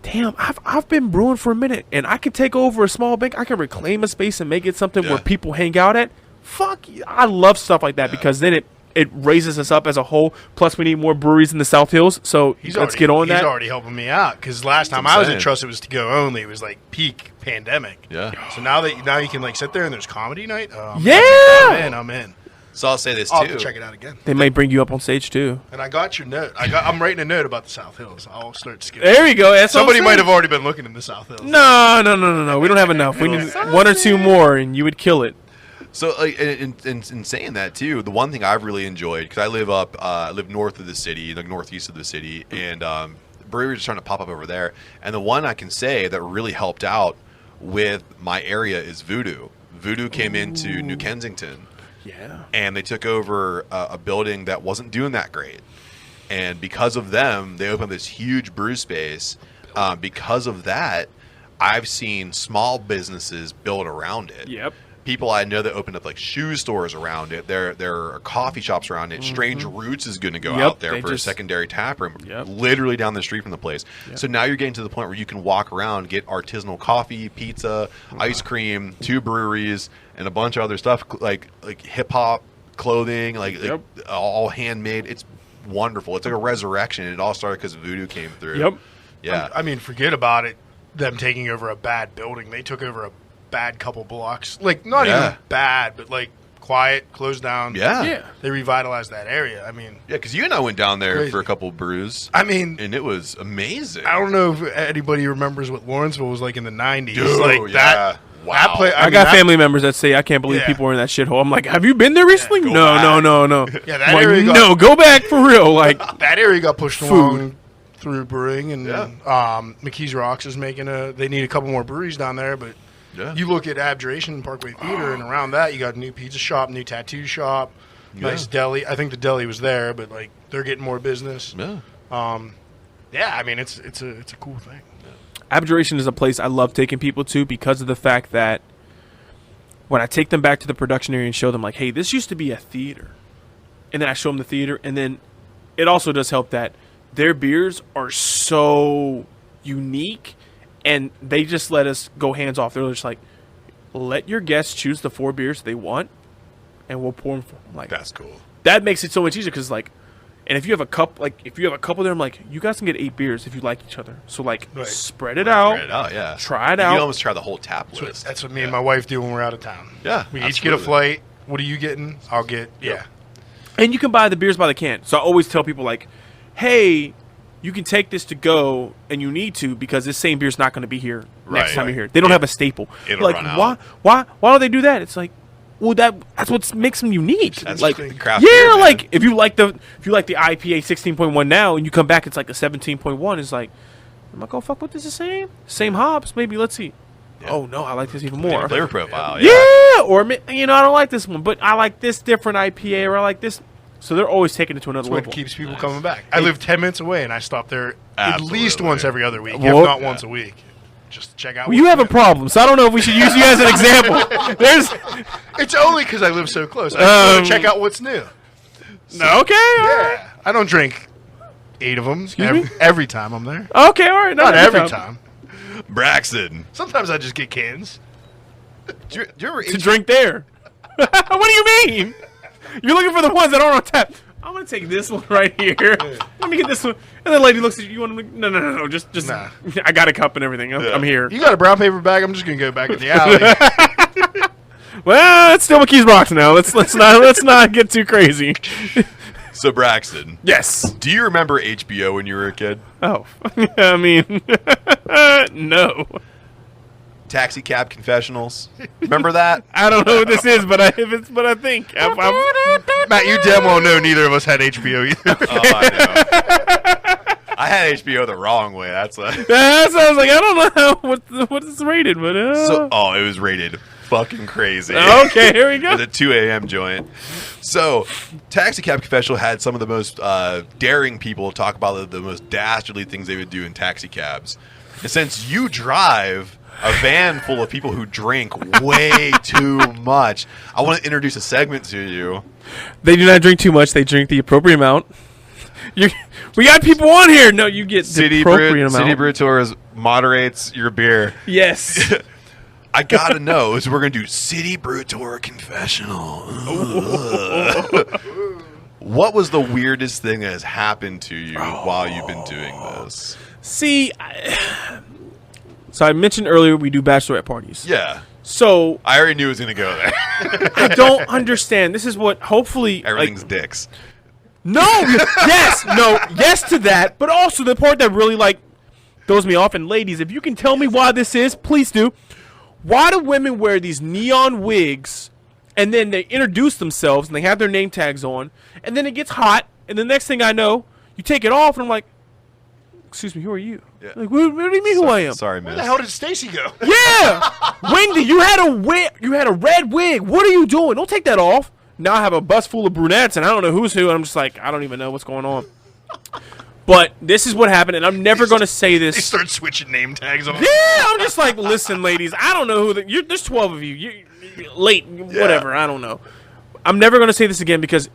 damn, I've been brewing for a minute, and I can take over a small bank. I can reclaim a space and make it something where people hang out at. Fuck, I love stuff like that because then it raises us up as a whole. Plus, we need more breweries in the South Hills, so let's get on that. He's already helping me out because last time That's I what was I'm at saying. Trust, it was to go only. It was like peak pandemic. Yeah. So now you can like sit there and there's comedy night. Yeah! I'm in. So I'll say this I'll too. have to check it out again. They may bring you up on stage too. And I got your note. I'm writing a note about the South Hills. I'll start skipping. There you go. That's what I'm Somebody might saying. have already been looking in the South Hills. No. We don't have enough. We need 1 or 2 more, and you would kill it. So, like, in saying that too, the one thing I've really enjoyed because I live north of the city, like northeast of the city, and breweries are starting to pop up over there. And the one I can say that really helped out with my area is Voodoo. Voodoo came into New Kensington, Yeah. and they took over a building that wasn't doing that great. And because of them, they opened this huge brew space. Because of that, I've seen small businesses build around it. Yep. People I know that opened up like shoe stores around it. There are coffee shops around it. Strange Roots is going to go Yep, out there they for just- a secondary tap room, Yep. literally down the street from the place. So now you're getting to the point where you can walk around, get artisanal coffee, pizza, ice cream, 2 breweries, and a bunch of other stuff like hip hop clothing, like all handmade. It's wonderful. It's like a resurrection. It all started because Voodoo came through. Yep. Yeah. I mean, forget about it. Them taking over a bad building. They took over a bad couple blocks. Like, not even bad, but like quiet, closed down. Yeah. Yeah. They revitalized that area. I mean, Yeah, because you and I went down there Crazy. for a couple brews, and it was amazing. I don't know if anybody remembers what Lawrenceville was like in the 90s. Dude, like yeah. that. Wow. That play, I got family members that say I can't believe Yeah. people are in that shithole. I'm like, have you been there recently? go No. Yeah, that I'm like, area got- no, go back for real. Like, That area got pushed along through brewing, and Yeah. McKee's Rocks is making they need a couple more breweries down there, but Yeah. you look at Abjuration Parkway Theater, and around that you got a new pizza shop, new tattoo shop, nice deli. I think the deli was there, but like they're getting more business. Yeah. Yeah, I mean it's a cool thing. Abjuration is a place I love taking people to because of the fact that when I take them back to the production area and show them like, hey, this used to be a theater, and then I show them the theater, and then it also does help that their beers are so unique, and they just let us go hands off. They're just like, let your guests choose the 4 beers they want, and we'll pour them for them. Like, That's cool. that makes it so much easier because like, and if you have a couple there, I'm like, you guys can get 8 beers if you like each other. So like, Right. spread it out. Try it out, yeah. Try it You out. can almost try the whole tap list. That's what me and my wife do when we're out of town. Yeah, we each get a absolutely. flight. What are you getting? I'll get And you can buy the beers by the can. So I always tell people like, hey, you can take this to go, and you need to because this same beer's not going to be here next Right. time you're here. They don't have a staple. It'll like run out. why do they do that? It's like, well, that's what makes them unique. That's like the craft yeah, beer, man. like if you like the IPA 16.1 now, and you come back, it's like a 17.1. It's like, I'm like, oh fuck, what is the same hops? Maybe let's see. Oh no, I like this even more. Flavor profile, Yeah, or I don't like this one, but I like this different IPA, or I like this. So they're always taking it to another That's what level. keeps people coming back. I live 10 minutes away, and I stop there at least Absolutely. once every other week, Well, if not once a week. Just to check out. Well, you what's have a new. problem, so I don't know if we should use you as an example. There's It's only because I live so close. I just want to check out what's new. okay, all right. Yeah, I don't drink 8 of them me? every time I'm there. Okay, all right. Not every time. Braxton. Sometimes I just get cans. Do you remember To drink there. What do you mean? You're looking for the ones that aren't on tap. I'm gonna take this one right here. Let me get this one. And the lady looks at you. You want to? No. Just. Nah. I got a cup and everything. I'm here. You got a brown paper bag? I'm just gonna go back in the alley. Well, it's still McKee's Rocks now. Let's not get too crazy. So Braxton, Yes. do you remember HBO when you were a kid? Oh, I mean, no. Taxi cab confessionals. Remember that? I don't know what this is, but I think. Matt, you damn well know neither of us had HBO either. Oh, I know. I had HBO the wrong way. That's a. That's what I was like. I don't know what it's rated, but It was rated fucking crazy. okay, here we go. It's a 2 a.m. joint. So, Taxi Cab Confessional had some of the most daring people talk about the most dastardly things they would do in taxi cabs. And since you drive a van full of people who drink way too much, I want to introduce a segment to you. They do not drink too much. They drink the appropriate amount. We got people on here. No, you get the appropriate amount. City Brew Tours moderates your beer. Yes. I gotta know is we're gonna do City Brew Tour Confessional. What was the weirdest thing that has happened to you while you've been doing this? See, so I mentioned earlier we do bachelorette parties. Yeah, So I already knew it was gonna go there. I don't understand. This is what hopefully Everything's dicks. No, yes to that, but also the part that really throws me off. And ladies, if you can tell me why this is, please do. Why do women wear these neon wigs, and then they introduce themselves and they have their name tags on, and then it gets hot, and the next thing I know, you take it off, and I'm like, "Excuse me, who are you?" Yeah. Like, what do you mean who I am? Sorry, Where miss. the hell did Stacy go? Yeah, Wendy, you had a wig. You had a red wig. What are you doing? Don't take that off. Now I have a bus full of brunettes, and I don't know who's who. And I'm just like, I don't even know what's going on. But this is what happened, and I'm never going to say They this. start switching name tags on. Yeah, I'm just like, listen, ladies, I don't know who. There's 12 of you. You're late, whatever. I don't know. I'm never going to say this again because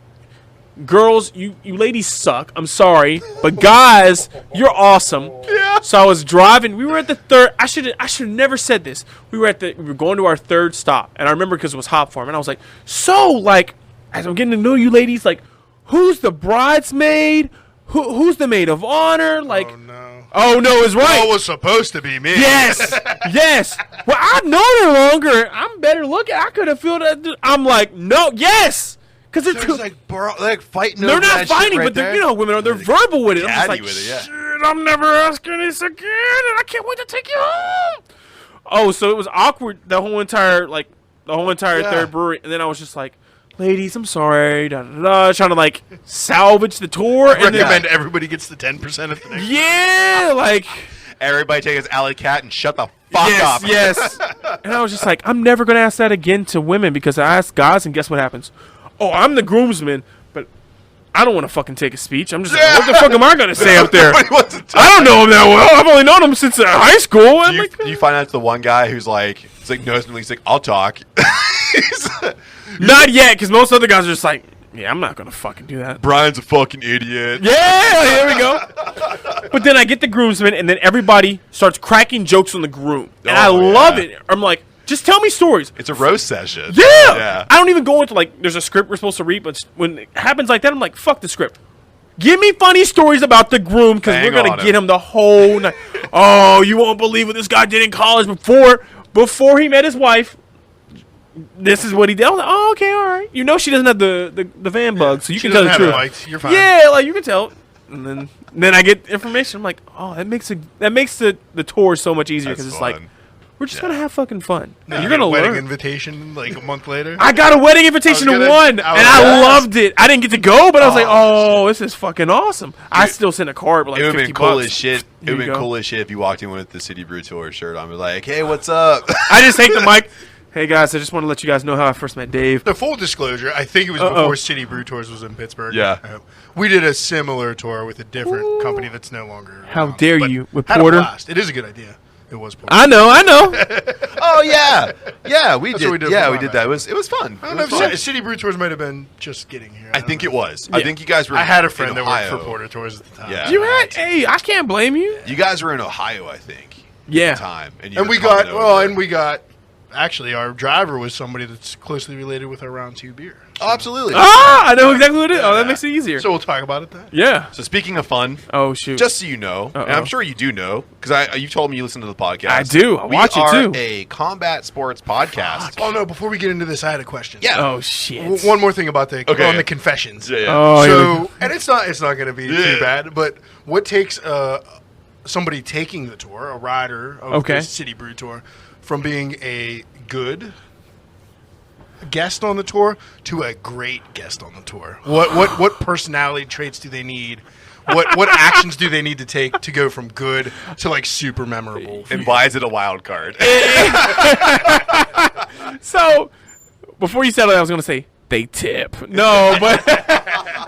girls, you ladies suck. I'm sorry, but guys, you're awesome. Yeah. So I was driving. We were at the third. I should have never said this. We were going to our third stop, and I remember because it was Hop Farm, and I was like, so as I'm getting to know you, ladies, who's the bridesmaid? Who's the maid of honor? Oh no. Oh no, is right. Well, it was supposed to be me. Yes, yes. Well, I've known her longer. I'm better looking. I could have felt that. I'm like, no, yes, because they're There's too. fighting. They're over not that fighting, shit right but there. women are. They're verbal with it. I'm just Catty like, with it, yeah. shit, I'm never asking this again, and I can't wait to take you home. Oh, so it was awkward the whole entire Yeah. third brewery, and then I was just like, ladies, I'm sorry, trying to salvage the tour, I and then, recommend everybody gets the 10% of the next. yeah, Everybody take his alley cat and shut the fuck up. Yes. And I was just like, I'm never going to ask that again to women because I ask guys, and guess what happens? Oh, I'm the groomsman, but I don't want to fucking take a speech. I'm just like, what the fuck am I going to say up there? Nobody wants to talk. I don't know him that well. I've only known him since high school. I'm like, Do you find out it's the one guy who's like, it's like, no, he's like, I'll talk. not yet, because most other guys are just like, yeah, I'm not going to fucking do that. Brian's a fucking idiot. Yeah, here we go. But then I get the groomsman, and then everybody starts cracking jokes on the groom. And I love it. I'm like, just tell me stories. It's a roast session. Yeah. I don't even go into there's a script we're supposed to read, but when it happens like that, I'm like, fuck the script. Give me funny stories about the groom because we're Bang going on to get him. him the whole night. Oh, you won't believe what this guy did in college before he met his wife. This is what he did. I was like, oh, okay, all right. You know she doesn't have the van bug, so you She can tell doesn't the have truth. lights. You're fine. Yeah, you can tell. And then I get information. I'm like, oh, that makes the tour so much easier because That's it's like, fun. we're just gonna have fucking fun. Now And you you're get a gonna wedding learn. invitation a month later. I got a wedding invitation to I was one, gonna- and I was I gonna loved it. I didn't get to go, but I was like, Oh, oh, this is fucking awesome. I still sent a card with It would have $50. been cool as shit. It Here would have you been go. cool as shit if you walked in with the City Brew Tour shirt on. Be like, hey, what's up? I just take the mic. Hey guys, I just want to let you guys know how I first met Dave. The full disclosure, I think it was before City Brew Tours was in Pittsburgh. Yeah. We did a similar tour with a different company that's no longer How around, dare but you with had a Porter? blast. It is a good idea. It was Porter. I know. Oh yeah, yeah, we That's did. what we did Yeah, for we my did that. It was fun. I It don't know was if fun. City Brew Tours might have been just getting here. I think it was. Yeah. I think you guys were. I had a in friend that worked Ohio. for Porter Tours at the time. Yeah. You had? Hey, I can't blame you. You guys were in Ohio, I think. Yeah. At the time, you And were we got coming over. and we got. Actually, our driver was somebody that's closely related with our round 2 beer. Oh, absolutely. I know exactly what it is. Oh, that makes it easier. So we'll talk about it then. Yeah. So speaking of fun, Oh shoot. just so you know, and I'm Uh-oh. sure you do know, because you told me you listen to the podcast. I do. I watch we it, are too. a combat sports podcast. Oh no! Before we get into this, I had a question. Yeah. Oh shit. One more thing about the Okay. on the confessions. Yeah, yeah. Oh, here we go. So, and it's not going to be Yeah. too bad. But what takes somebody taking the tour, a rider of Okay. the City Brew Tour, from being a good guest on the tour to a great guest on the tour? What personality traits do they need? What actions do they need to take to go from good to like super memorable? And why is it a wild card? So, before you said it, I was going to say they tip. No, but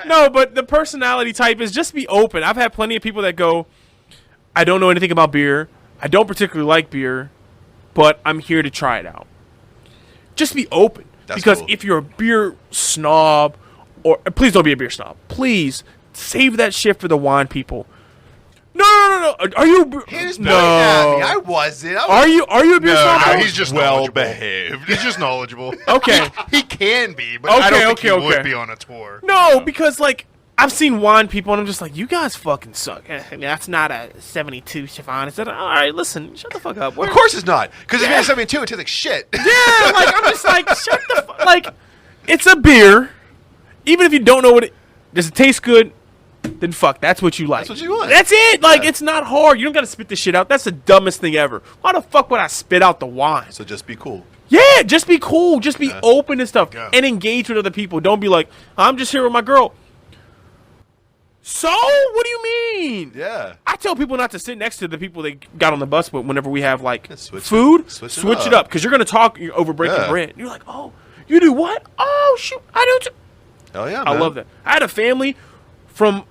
no, but the personality type is just be open. I've had plenty of people that go, I don't know anything about beer. I don't particularly like beer, but I'm here to try it out. Just be open. That's because cool. if you're a beer snob, or please don't be a beer snob. Please save that shit for the wine people. No. Are you? He's no. pointing at me. I wasn't. Are you a beer snob? No, though? he's just well knowledgeable. behaved. He's just knowledgeable. Okay. He can be, but I don't think he Okay. would be on a tour. No, because like I've seen wine people, and I'm just like, you guys fucking suck. That's not a 72 Chiffon. I said, all right, listen, shut the fuck up. Of course it's not. Because if you're 72, it tastes like shit. Yeah, like I'm just like, shut the fuck. Like, it's a beer. Even if you don't know what it does, it taste good. Then fuck, that's what you like. That's what you want. That's it. Like, Yeah. it's not hard. You don't got to spit this shit out. That's the dumbest thing ever. Why the fuck would I spit out the wine? So just be cool. Yeah, just be cool. Just be open and stuff. Yeah. And engage with other people. Don't be like, I'm just here with my girl. So? What do you mean? Yeah. I tell people not to sit next to the people they got on the bus with whenever we have, like, switch food. it- switch it Switch it up. up. Because you're going to talk over breaking Yeah. bread. You're like, oh, you do what? Oh, shoot. I do too. Hell yeah, I man. love that. I had a family from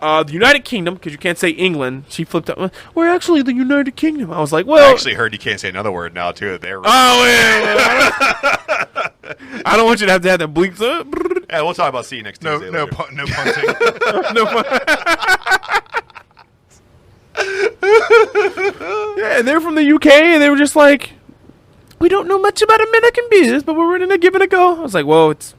the United Kingdom, because you can't say England. She flipped up. We're actually the United Kingdom. I was like, I well. actually heard you can't say another word now, too. They're Oh, yeah. I don't want you to have that bleeps up. Yeah, we'll talk about see you next Tuesday. No later. punting. No fun. Yeah, and they're from the UK, and they were just like, we don't know much about American beers, but we're ready to give it a go. I was like, well, it's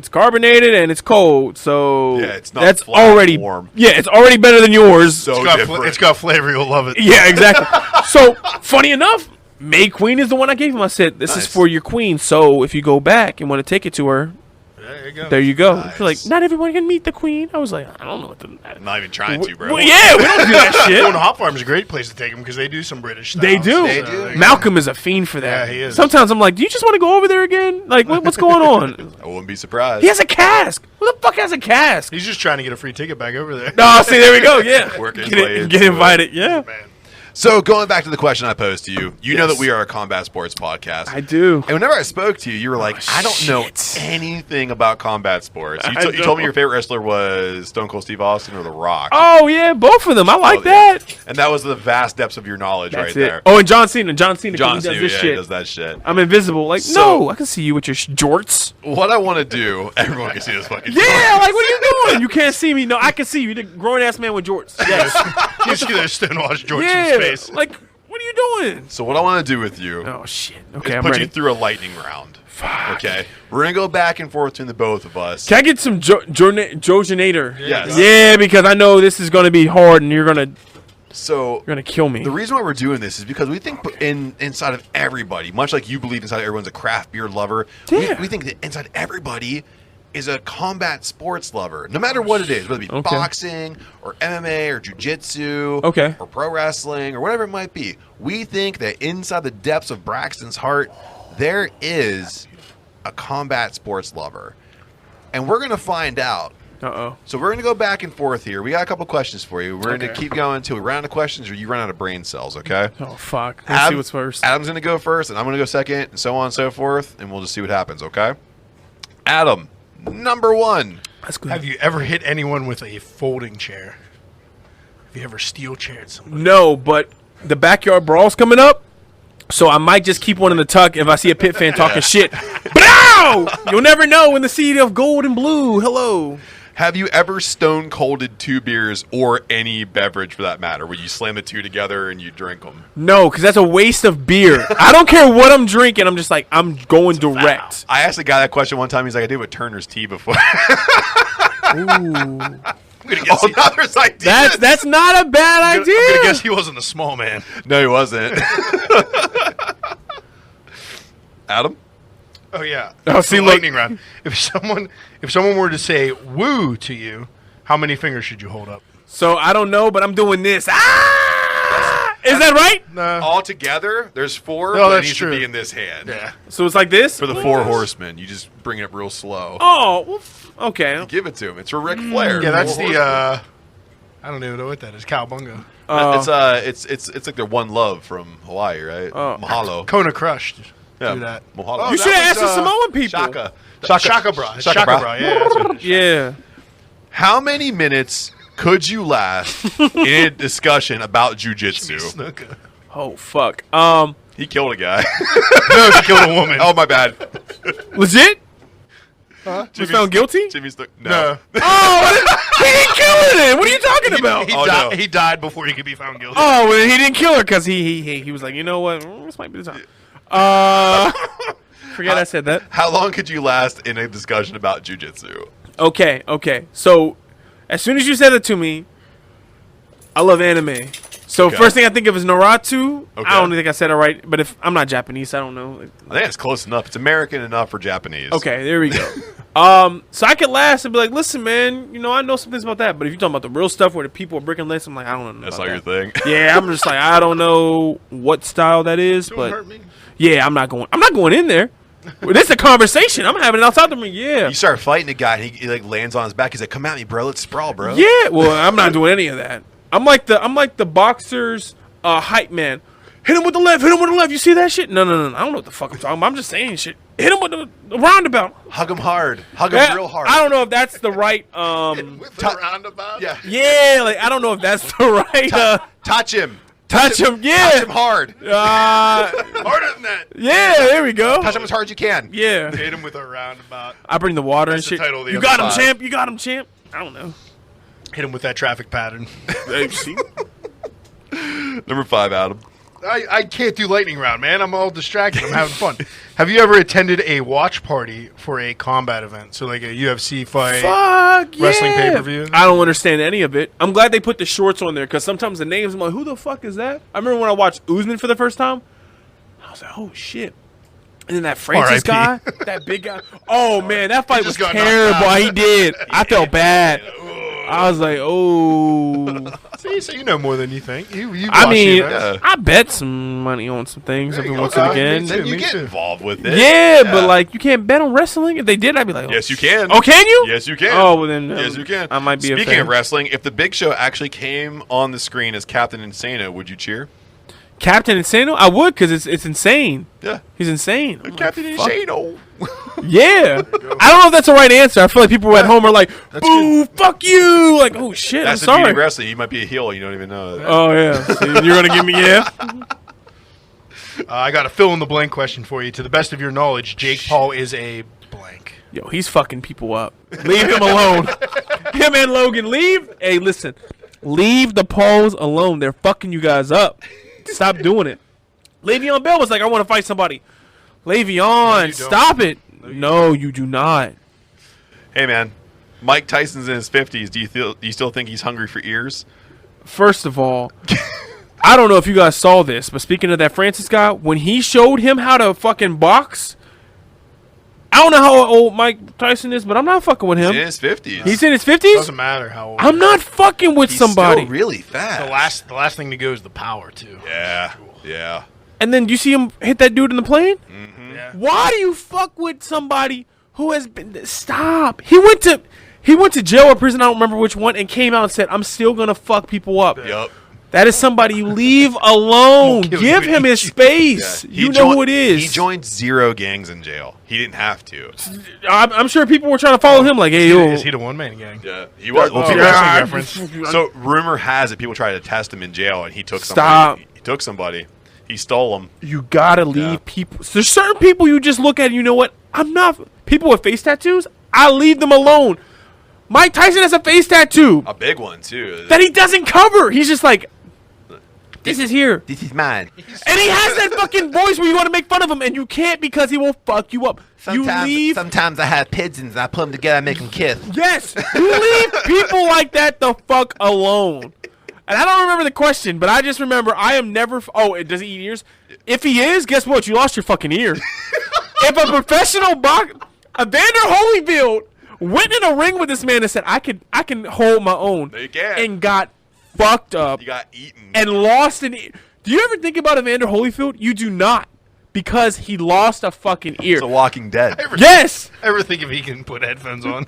carbonated and it's cold, so Yeah, it's not that's flat, already warm. Yeah, it's already better than yours. So It's got, different. it's got flavor. You'll love it. Yeah, exactly. So funny enough, May Queen is the one I gave him. I said, this is Nice. for your queen. So if you go back and want to take it to her, There you go. there you go. Nice. She's like, not everyone can meet the queen. I was like, I don't know what to. I'm not even trying to, bro. Well, yeah, we don't do that Well, shit. and Hop Farm is a great place to take them because they do some British stuff. They do. They do. Malcolm is a fiend for that. Yeah, he is. Sometimes I'm like, do you just want to go over there again? Like, what's going on? I wouldn't be surprised. He has a cask. Who the fuck has a cask? He's just trying to get a free ticket back over there. No, see, there we go. Yeah, Work his get, way get into invited. Yeah, Man. So going back to the question I posed to you, you know that we are a combat sports podcast. I do. And whenever I spoke to you, you were like, I don't know shit. anything about combat sports. You, I you told me know. your favorite wrestler was Stone Cold Steve Austin or The Rock. Oh yeah, both of them. I like Oh, yeah. that. And that was the vast depths of your knowledge That's right it. there. Oh, and John Cena. John Cena. John he Cena, does this yeah, shit. he does that shit. I'm invisible. Like, So- no, I can see you with your jorts. What I want to do, everyone can see this fucking Yeah, like, what are you doing? You can't see me. No, I can see you. You're the grown ass man with jorts. Yes. You see those stonewashed George Yeah. in space. Like, what are you doing? So what I want to do with you Oh shit. is Okay, I'm put ready. you through a lightning round. Fuck. Okay? We're going to go back and forth between the both of us. Can I get some Jojinator? Yes. Yeah, because I know this is gonna be hard, and you're So gonna kill me. the reason why we're doing this is because we think inside of everybody, much like you believe inside of everyone's a craft beer lover, Yeah. we think that inside everybody is a combat sports lover, no matter what it is, whether it be Okay. boxing or MMA or jiu-jitsu Okay. or pro wrestling or whatever it might be. We think that inside the depths of Braxton's heart, there is a combat sports lover. And we're going to find out Uh-oh. So we're going to go back and forth here. We got a couple questions for you. We're going to Okay. keep going until we run out of questions or you run out of brain cells, okay? Oh, fuck. Let's see what's first. Adam's going to go first, and I'm going to go second, and so on and so forth, and we'll just see what happens, okay? Adam, number 1. That's good. Have you ever hit anyone with a folding chair? Have you ever steel chaired somebody? No, but the backyard brawl's coming up, so I might just keep one in the tuck if I see a Pitt fan talking shit. Blow! You'll never know in the sea of gold and blue. Hello. Have you ever stone colded 2 beers or any beverage for that matter, where you slam the 2 together and you drink them? No, because that's a waste of beer. I don't care what I'm drinking. I'm just like, I'm going direct. I asked a guy that question one time. He's like, I did with Turner's tea before. Ooh. Oh, now there's ideas. That's not a bad I'm gonna idea. guess he wasn't a small man. No, he wasn't. Adam? Oh yeah. Oh, see, The look. lightning round. If someone were to say "woo" to you, how many fingers should you hold up? So I don't know, but I'm doing this. Ah! Is that right? Nah. All together, there's 4, No, but it that's needs true. to be in this hand. Yeah. So it's like this? For the 4 horsemen, you just bring it up real slow. Oh, well, okay. Give it to him. It's for Ric Flair. Yeah, that's 4 the. horsemen. I don't even know what that is. Cowbunga. It's like their one love from Hawaii, right? Oh. Mahalo. Kona crushed. Yeah. Do that. Mahalo. You that should have was, asked the Samoan people. Shaka. Bra. Shaka Shaka bra. bra. Yeah. That's what it is. Yeah. How many minutes could you last in a discussion about jujitsu? Snooker. Oh, fuck. He killed a guy. No, he killed a woman. Oh, my bad. Legit? Was found guilty? Jimmy Snook. No. Oh, he didn't kill her then. What are you talking about? He, Oh, died, no. he died before he could be found guilty. Oh, well, he didn't kill her because he was like, you know what? This might be the time. Forget I said that. How long could you last in a discussion about jujitsu? Okay. So, as soon as you said it to me, I love anime. So Okay. first thing I think of is Naruto. Okay. I don't think I said it right, but if I'm not Japanese, I don't know. I think it's close enough. It's American enough for Japanese. Okay, there we go. So I could last and be like, listen, man, you know, I know some things about that, but if you're talking about the real stuff where the people are breaking legs, I'm like, I don't know. That's about not that. your thing. Yeah, I'm just like, I don't know what style that is, Don't but hurt me. yeah, I'm not going in there. Well, this is a conversation. I'm having it outside the ring. Yeah. You start fighting a guy, and he like lands on his back. He's like, "Come at me, bro. Let's sprawl, bro." Yeah. Well, I'm not doing any of that. I'm like the boxer's hype man. Hit him with the left. Hit him with the left. You see that shit? No. I don't know what the fuck I'm talking about. I'm just saying shit. Hit him with the roundabout. Hug him hard. Hug him Yeah, real hard. I don't know if that's the right. With the roundabout? Yeah. Yeah. Like I don't know if that's the right. Touch him. Touch him. Touch Yeah. him hard. Harder than that. Yeah. There we go. Touch him as hard as you can. Yeah. Hit him with a roundabout. I bring the water That's the and shit. title of the You other got him, side. champ. You got him, champ. I don't know. Hit him with that traffic pattern. Hey, see? Number 5, Adam. I can't do lightning round, man. I'm all distracted. I'm having fun. Have you ever attended a watch party for a combat event? So like a UFC fight? Fuck yeah. Wrestling pay-per-view? I don't understand any of it. I'm glad they put the shorts on there because sometimes the names, I'm like, who the fuck is that? I remember when I watched Usman for the first time. I was like, oh shit. And then that Francis guy, R.I.P. that big guy. Oh man, that fight was just got knocked terrible. out. He did. I felt bad. I was like, oh. See, so you know more than you think. You I watch mean, the events. Yeah. I bet some money on some things There every you go. once and Okay. again. Me Then too, you me get too. involved with it. Yeah, but like you can't bet on wrestling. If they did, I'd be like, oh. Yes, you can. Oh, can you? Yes, you can. Oh, well then. Yes, you can. I might be a Speaking fan. of wrestling, if the Big Show actually came on the screen as Captain Insano, would you cheer? Captain Insano? I would because it's insane. Yeah. He's insane. I'm like, Captain fuck. Insano. Yeah. I don't know if that's the right answer. I feel like people at home are like, boo, fuck you. Like, oh shit, That's I'm the beauty sorry. of wrestling. You might be a heel. You don't even know it. Oh yeah. So you're going to give me, yeah? I got a fill in the blank question for you. To the best of your knowledge, Jake Paul is a blank. Yo, he's fucking people up. Leave him alone. Him and Logan, leave. Hey, listen. Leave the Pauls alone. They're fucking you guys up. Stop doing it. Le'Veon Bell was like, I want to fight somebody. Le'Veon, don't. stop it. No, you do not. Hey, man. Mike Tyson's in his 50s. Do you still think he's hungry for ears? First of all, I don't know if you guys saw this, but speaking of that Francis guy, when he showed him how to fucking box, I don't know how old Mike Tyson is, but I'm not fucking with him. In his 50s. He's in his 50s? Doesn't matter how old. I'm not fucking with He's somebody. still really fast. The last thing to go is the power too. Yeah. Yeah. And then you see him hit that dude in the plane? Yeah. Why do you fuck with somebody who has been... Stop. He went to He went to jail or prison, I don't remember which one, and came out and said, I'm still going to fuck people up. Yep. That is somebody you leave alone. Kill Give you. him his space. Yeah. You know who it is. He joined 0 gangs in jail. He didn't have to. I'm sure people were trying to follow him like, hey, yo. Is he the one-man gang? Yeah, he was. Oh, Well, wrestling reference. so rumor has it people tried to test him in jail, and he took Stop. somebody. He took somebody. He stole him. You got to leave Yeah. people. There's certain people you just look at and you know what? I'm not. People with face tattoos, I leave them alone. Mike Tyson has a face tattoo A big one, too. that he doesn't cover. He's just like, this is here. This is mine. And he has that fucking voice where you want to make fun of him, and you can't because he will fuck you up. You leave. Sometimes I have pigeons, and I put them together and make them kiss. Yes, you leave people like that the fuck alone. And I don't remember the question, but I just remember I am never. Does he eat ears? If he is, guess what? You lost your fucking ear. If a professional Evander Holyfield went in a ring with this man and said, I can hold my own, You can. and got fucked up You got eaten. and lost an ear. Do you ever think about Evander Holyfield? You do not, because he lost a fucking ear. It's a Walking Dead. Yes, Ever think if he can put headphones on?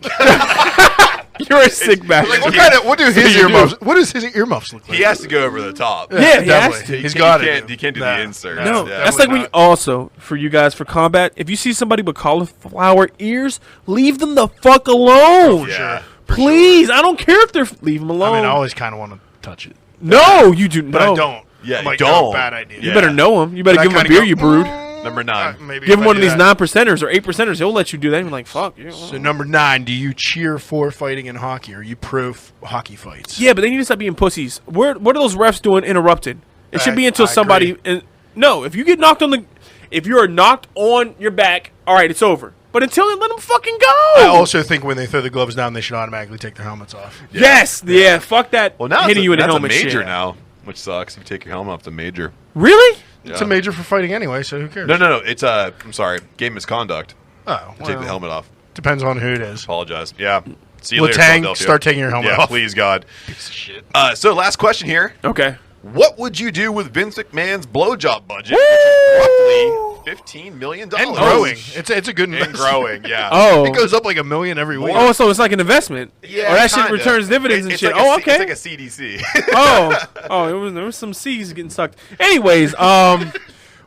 you're a sick bastard. What do his earmuffs? What does his earmuffs look like? He has to go over the top. Yeah, he has definitely. to. He's got it. He can't do Nah. the insert. No, Yeah. that's like when you Definitely also, for you guys, for combat, if you see somebody with cauliflower ears, leave them the fuck alone. Yeah. Please, I don't care if they're leave them alone. I mean, I always kind of want to touch it, No, you do but no. I don't. Yeah, I'm like, don't. no, bad idea. You Yeah. better know him. You better But I give him a kinda beer go, you brewed. Number 9. Maybe Give if him I one of do these that. 9%ers or 8%ers. He'll let you do that. You're like, fuck. So number 9, do you cheer for fighting in hockey? Or are you pro hockey fights? Yeah, but they need to stop being pussies. What are those refs doing interrupted? It should be until I somebody. agree. No, if you get knocked on if you are knocked on your back, all right, it's over. But until then, let them fucking go. I also think when they throw the gloves down, they should automatically take their helmets off. Yes, yeah, fuck that. Well, now hitting you in the that's helmet a major shit. now, which sucks. If you take your helmet off, the major. Really? It's a major for fighting anyway, so who cares? No. It's I'm sorry. Game misconduct. Oh, Take the well, helmet off. depends on who it is. Apologize. Yeah. See you later, Latang, Philadelphia. start taking your helmet Yeah, off. please, God. Piece of shit. So last question here. Okay. What would you do with Vince McMahon's blowjob budget, which is roughly $15 million? And growing. It's a good And investment. growing, yeah. Oh. It goes up like $1 million every week. Oh, so it's like an investment. Yeah, Or that shit kinda. returns dividends and It's shit. like a Oh, C- okay. It's like a CDC. There was some C's getting sucked. Anyways, what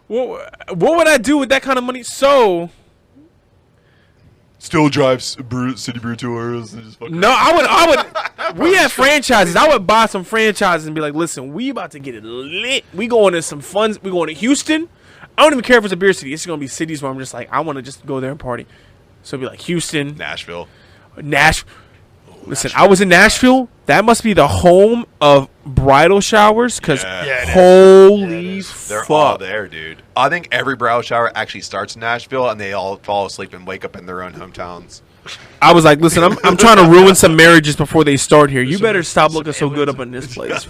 would I do with that kind of money? So Still drives City Brew Tours. And just fucking no, I would. We have franchises. I would buy some franchises and be like, listen, we about to get it lit. We going to some fun. We going to Houston. I don't even care if it's a beer city. It's gonna be cities where I'm just like, I want to just go there and party. So it'd be like Houston, Nashville. Listen, I was in Nashville. That must be the home of bridal showers, because Yeah. Yeah, it is. holy They're all fuck. there, dude. I think every bridal shower actually starts in Nashville, and they all fall asleep and wake up in their own hometowns. I was like, listen, I'm trying to ruin some marriages before they start here. You better stop looking so good up in this place.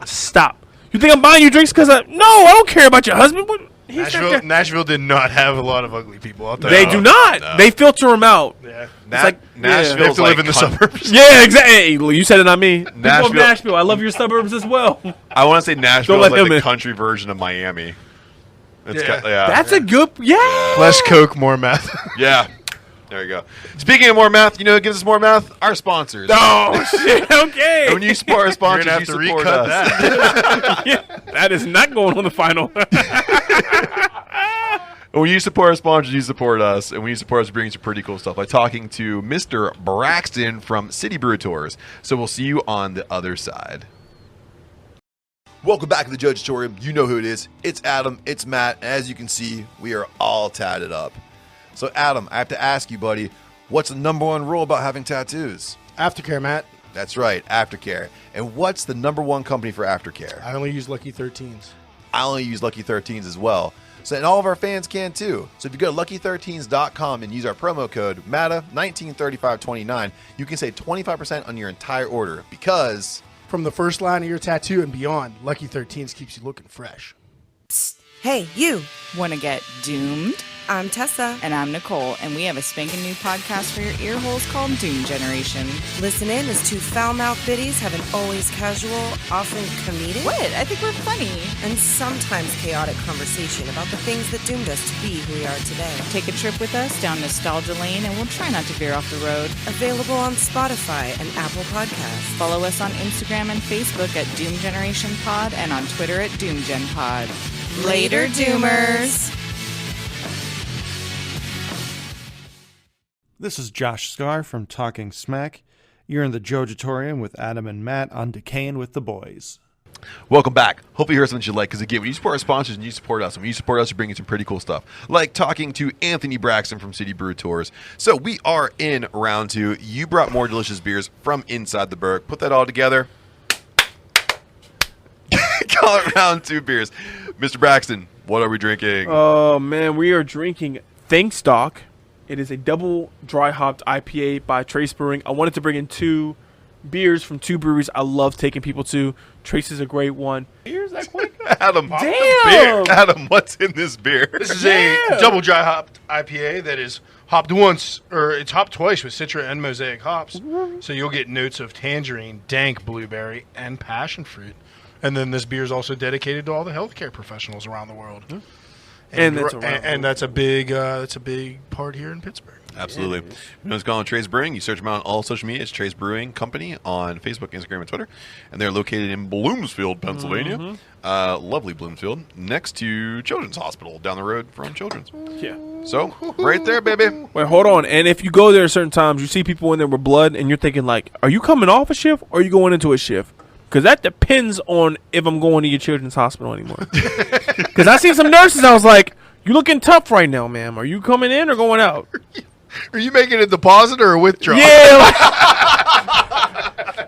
Stop. You think I'm buying you drinks because no, I don't care about your husband. He's not there. Nashville did not have a lot of ugly people. I'll tell They you. do not. No. They filter them out. Yeah. It's like They have Nashville's to live like in the suburbs. Yeah, exactly. Hey, you said it, not me. People of Nashville- Nashville. I love your suburbs as well. I want to say Nashville Don't is let like him the in. country version of Miami. It's Yeah. That's a good. Yeah. Less coke, more meth. yeah. There you go. Speaking of more math, you know who gives us more math? Our sponsors. Oh shit. Okay. And when you support our You're sponsors, gonna you have to support recut us. that. Yeah, that is not going on the final. And when you support our sponsors, you support us. And when you support us, we bring you some pretty cool stuff. Like talking to Mr. Braxton from City Brew Tours. So we'll see you on the other side. Welcome back to the Jojitorium. You know who it is. It's Adam. It's Matt. And as you can see, we are all tatted up. So Adam, I have to ask you, buddy, what's the number one rule about having tattoos? Aftercare, Matt. That's right, aftercare. And what's the number one company for aftercare? I only use Lucky 13s. I only use Lucky 13s as well. So, and all of our fans can too. So if you go to lucky13s.com and use our promo code MATA193529, you can save 25% on your entire order because From the first line of your tattoo and beyond, Lucky 13s keeps you looking fresh. Hey, you. Want to get doomed? I'm Tessa. And I'm Nicole, and we have a spanking new podcast for your ear holes called Doom Generation. Listen in as two foul-mouthed biddies have an always casual, often comedic, What? I think we're funny. and sometimes chaotic conversation about the things that doomed us to be who we are today. Take a trip with us down nostalgia lane, and we'll try not to veer off the road. Available on Spotify and Apple Podcasts. Follow us on Instagram and Facebook at Doom Generation Pod and on Twitter at DoomGen Pod. Later, Doomers! This is Josh Scar from Talking Smack. You're in the Jojitorium with Adam and Matt on Decaying with the Boys. Welcome back. Hopefully you heard something you like, because again, when you support our sponsors and you support us, and when you support us, you're bringing some pretty cool stuff, like talking to Anthony Braxton from City Brew Tours. So we are in round 2. You brought more delicious beers from inside the Burgh. Put that all together. Call it round 2 beers. Mr. Braxton, what are we drinking? Oh, man, we are drinking Thanks Doc. It is a double dry hopped IPA by Trace Brewing. I wanted to bring in 2 beers from 2 breweries I love taking people to. Trace is a great one. Here's that quick. Adam, Damn! Adam, what's in this beer? This is a double dry hopped IPA that is hopped once, or it's hopped twice with Citra and Mosaic hops. So you'll get notes of tangerine, dank blueberry, and passion fruit. And then this beer is also dedicated to all the healthcare professionals around the world. And that's around the and that's a big part here in Pittsburgh. Absolutely. You know what's called Trace Brewing. You search them out on all social media. It's Trace Brewing Company on Facebook, Instagram, and Twitter. And they're located in Bloomsfield, Pennsylvania. Lovely Bloomsfield. Next to Children's Hospital, down the road from Children's. Yeah. So, right there, baby. Wait, hold on. And if you go there at certain times, you see people in there with blood, and you're thinking, like, are you coming off a shift, or are you going into a shift? Because that depends on if I'm going to your Children's Hospital anymore. Because I seen some nurses, I was like, you looking tough right now, ma'am. Are you coming in or going out? Are you making a deposit or a withdrawal? Yeah.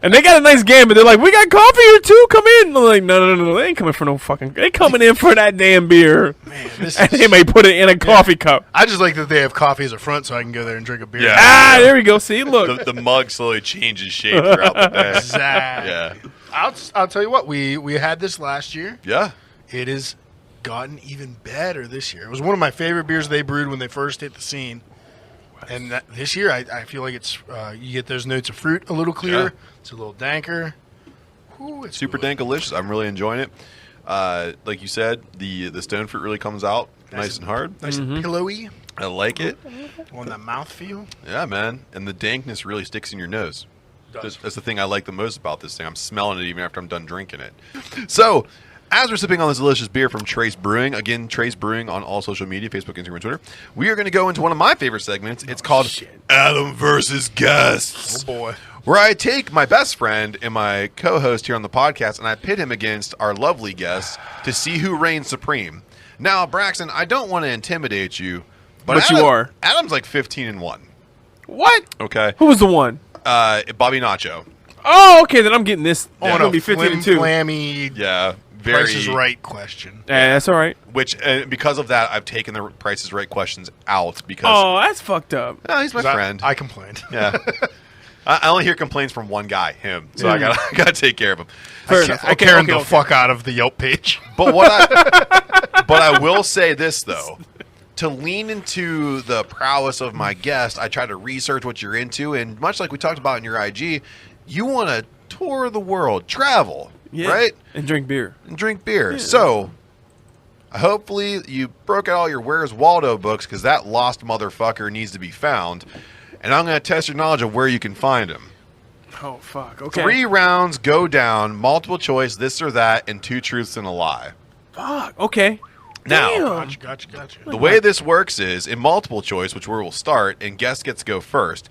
And they got a nice game, but they're like, we got coffee here too. Come in. I'm like, no. They ain't coming for no fucking. They coming in for that damn beer. Man, this And is, they may put it in a coffee cup. I just like that they have coffee as a front so I can go there and drink a beer. Yeah. Ah, there we go. See, look. The mug slowly changes shape throughout the day. Exactly. Yeah. I'll tell you what, we had this last year. Yeah. It has gotten even better this year. It was one of my favorite beers they brewed when they first hit the scene. And this year, I feel like it's you get those notes of fruit a little clearer. Yeah. It's a little danker. Ooh, it's Super good. dankalicious. I'm really enjoying it. Like you said, the stone fruit really comes out nice and hard. Nice and pillowy I like it. on the mouthfeel. Yeah, man. And the dankness really sticks in your nose. Does. That's the thing I like the most about this thing. I'm smelling it even after I'm done drinking it. So, as we're sipping on this delicious beer from Trace Brewing, again, Trace Brewing on all social media, Facebook, Instagram, and Twitter, we are going to go into one of my favorite segments. It's called Adam versus Guests. Oh, boy. Where I take my best friend and my co-host here on the podcast, and I pit him against our lovely guests to see who reigns supreme. Now, Braxton, I don't want to intimidate you, But you are. Adam's like 15-1. What? Okay. Who was the one? Bobby Nacho. Oh, okay. Then I'm getting this. Yeah. I'm On going a to be 15 and 2. flammy Yeah. Very. Price is Right question. Yeah, that's all right. Which, because of that, I've taken the Price is Right questions out because Oh, that's fucked up. he's my friend. I complained. Yeah. I only hear complaints from one guy, him. So I gotta take care of him. Fair enough. I Karen the fuck out of the Yelp page. But but I will say this though. To lean into the prowess of my guest, I try to research what you're into, and much like we talked about in your IG, you want to tour the world, travel, right? And drink beer. And drink beer. Yeah. So, hopefully you broke out all your Where's Waldo books, because that lost motherfucker needs to be found. And I'm going to test your knowledge of where you can find him. Oh, fuck. Okay. 3 rounds, go down, multiple choice, this or that, and 2 truths and a lie. Fuck. Okay. Now, Damn. Gotcha. the way this works is, in multiple choice, which where we'll start, and guest gets to go first,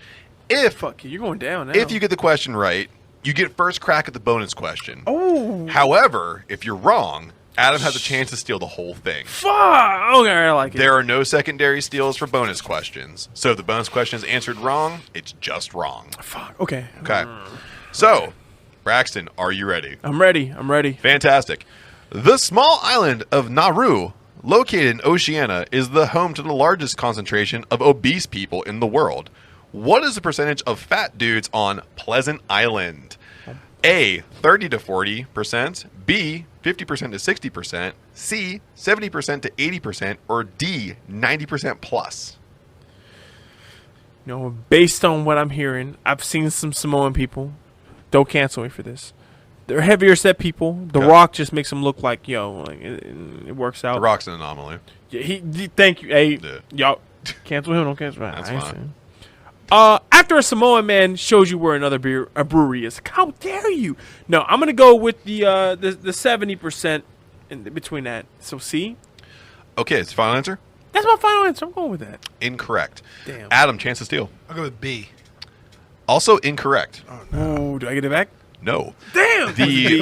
Fuck you. You're going down now. if you get the question right, you get first crack at the bonus question. Oh. However, if you're wrong, Adam has a chance to steal the whole thing. Fuck. Okay, I like it. There are no secondary steals for bonus questions. So if the bonus question is answered wrong, it's just wrong. Fuck. Okay. Okay. So, Braxton, are you ready? I'm ready. Fantastic. The small island of Nauru, located in Oceania, is the home to the largest concentration of obese people in the world. What is the percentage of fat dudes on Pleasant Island? A, 30 to 40%, B, 50% to 60%, C, 70% to 80%, or D, 90% plus? You know, based on what I'm hearing, I've seen some Samoan people. Don't cancel me for this. They're heavier set people. The Okay. Rock just makes them look like, like it works out. The Rock's an anomaly. Yeah, thank you. Hey, Yeah. y'all, cancel him. Don't cancel him. That's I ain't fine. saying. After a Samoan man shows you where another brewery is, how dare you? No, I'm gonna go with the 70% in between that. So C, Okay, it's your final answer? that's my final answer. I'm going with that. Incorrect. Damn. Adam, chance to steal. I'll go with B. Also incorrect. Oh, do I get it back? No. Damn.